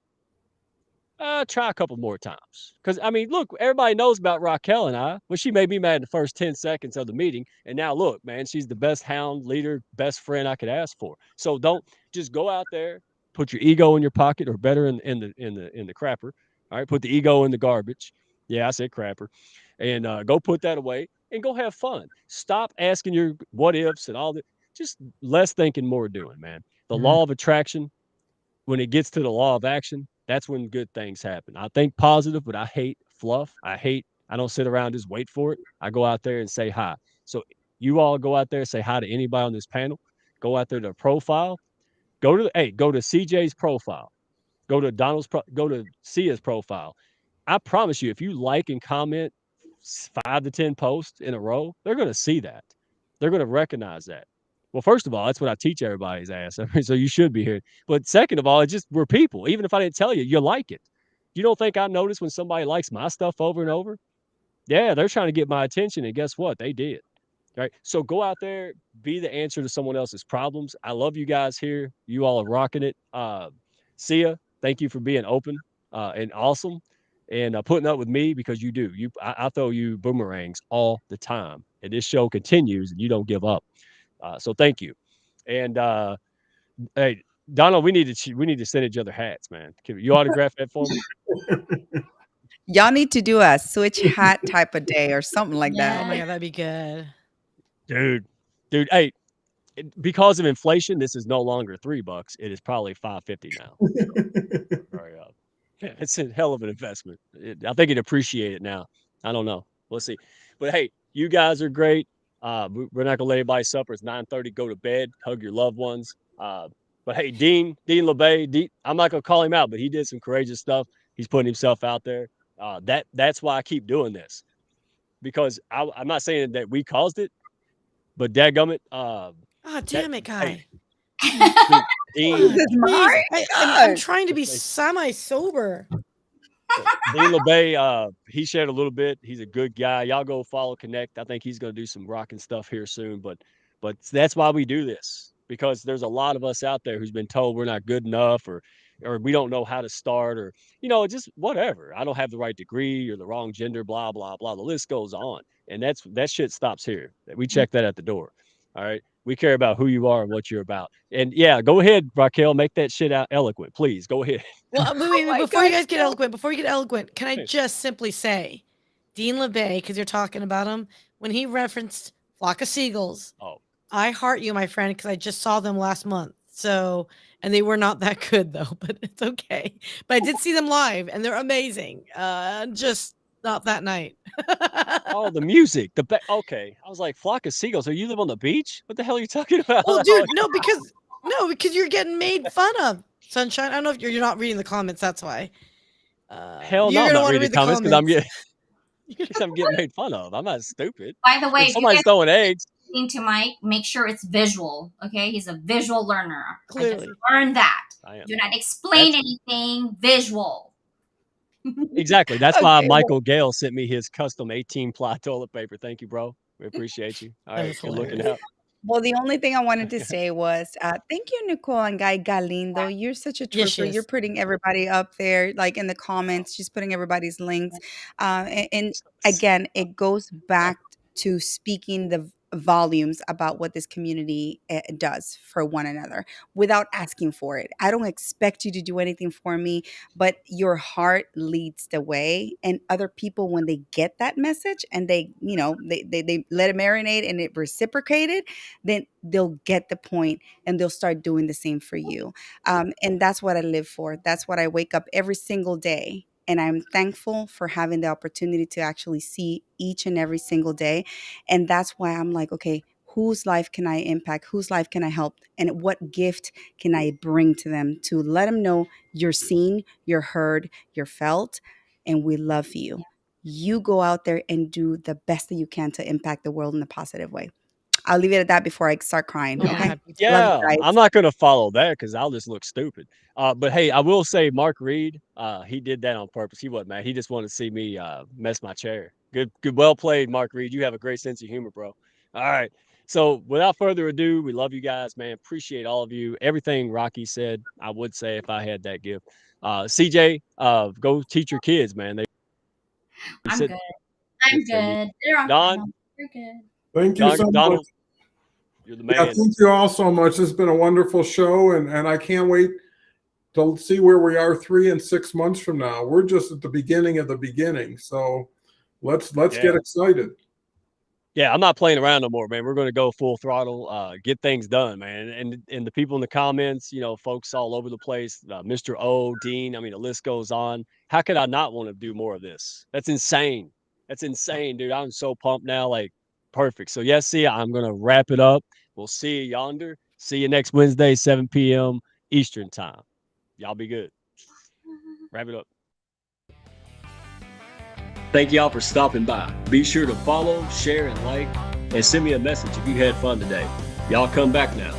try a couple more times. Because I mean, look, everybody knows about Raquel and I. Well, she made me mad in the first 10 seconds of the meeting, and now look, man, she's the best hound leader, best friend I could ask for. So don't just go out there, put your ego in your pocket, or better in the crapper. All right, put the ego in the garbage. Yeah, I said crapper, and go put that away and go have fun. Stop asking your what ifs and all that. Just less thinking, more doing, man. The law of attraction, when it gets to the law of action, that's when good things happen. I think positive, but I hate fluff. I don't sit around just wait for it. I go out there and say hi. So you all go out there, say hi to anybody on this panel. Go out there to profile. Go to CJ's profile. Go to go to Sia's profile. I promise you, if you like and comment 5 to 10 posts in a row, they're going to see that. They're going to recognize that. Well, first of all, that's what I teach everybody's ass. So you should be here. But second of all, it's just we're people. Even if I didn't tell you, you like it. You don't think I notice when somebody likes my stuff over and over? Yeah, they're trying to get my attention, and guess what? They did. Right. So go out there, be the answer to someone else's problems. I love you guys here. You all are rocking it. Sia, thank you for being open and awesome and putting up with me because you do. I throw you boomerangs all the time, and this show continues, and you don't give up. So thank you. And hey, Donald, we need to send each other hats, man. Can you autograph that for me? Y'all need to do a switch hat type of day or something like Oh that. my God, that'd be good. Dude, hey, because of inflation, this is no longer $3. It is probably $5.50 now. Yeah, it's a hell of an investment. I think it appreciated now. I don't know. We'll see. But hey, you guys are great. We're not gonna let anybody suffer. It's 9:30. Go to bed. Hug your loved ones. But hey, Dean LeBay, I'm not gonna call him out, but he did some courageous stuff. He's putting himself out there. That's why I keep doing this, because I'm not saying that we caused it, but dadgummit, Oh, damn it, Guy. Hey, Dean, I'm trying to be semi-sober. Dean LeBay, he shared a little bit. He's a good guy. Y'all go follow, connect. I think he's going to do some rocking stuff here soon. But that's why we do this, because there's a lot of us out there who's been told we're not good enough, or we don't know how to start, or just whatever. I don't have the right degree, or the wrong gender, blah blah blah. The list goes on, and that shit stops here. We check that at the door. All right. We care about who you are and what you're about. And yeah, go ahead, Raquel, make that shit out eloquent. Please go ahead. Well, wait, before you guys get eloquent, can I just simply say, Dean LeBay, because you're talking about him, when he referenced Flock of Seagulls, I heart you, my friend, because I just saw them last month. So, and they were not that good though, but it's okay. But I did see them live, and they're amazing. Just not that night. Oh, the music. Okay. I was like, Flock of Seagulls. So you live on the beach? What the hell are you talking about? Well, dude, no, because you're getting made fun of, Sunshine. I don't know if you're not reading the comments. That's why. Hell no, I'm not reading the comments because I'm getting made fun of. I'm not stupid. By the way, if somebody's throwing eggs. To Mike, make sure it's visual. Okay, he's a visual learner. Clearly, learn that. Do not explain anything. Visual. Exactly. That's why Michael Gale sent me his custom 18-ply toilet paper. Thank you, bro. We appreciate you. All right, good looking out. Well, the only thing I wanted to say was thank you, Nicole and Guy Galindo. You're such a trooper. You're putting everybody up there, like in the comments, just putting everybody's links. And again, it goes back to speaking the volumes about what this community does for one another without asking for it. I don't expect you to do anything for me, but your heart leads the way. And other people, when they get that message and they let it marinate and it reciprocated, then they'll get the point and they'll start doing the same for you. And that's what I live for. That's what I wake up every single day. And I'm thankful for having the opportunity to actually see each and every single day. And that's why I'm like, okay, whose life can I impact? Whose life can I help? And what gift can I bring to them to let them know you're seen, you're heard, you're felt, and we love you. You go out there and do the best that you can to impact the world in a positive way. I'll leave it at that before I start crying. Okay. Yeah, I'm not going to follow that because I'll just look stupid. But hey, I will say Mark Reed, he did that on purpose. He wasn't mad. He just wanted to see me mess my chair. Good, well played, Mark Reed. You have a great sense of humor, bro. All right. So without further ado, we love you guys, man. Appreciate all of you. Everything Rocky said, I would say if I had that gift. CJ, go teach your kids, man. I'm good. They're on Don, you're good. Thank you so Donald, much. You're the man. Yeah, thank you all so much. It's been a wonderful show, and I can't wait to see where we are 3 and 6 months from now. We're just at the beginning of the beginning, so let's get excited. Yeah, I'm not playing around no more, man. We're gonna go full throttle, get things done, man. And the people in the comments, folks all over the place, Mr. O, Dean. I mean, the list goes on. How could I not want to do more of this? That's insane. That's insane, dude. I'm so pumped now. Like, perfect. So yes, see, I'm gonna wrap it up. We'll see you yonder. See you next Wednesday, 7 p.m. Eastern time. Y'all be good. Wrap it up. Thank y'all for stopping by. Be sure to follow, share, and like, and send me a message if you had fun today. Y'all come back now.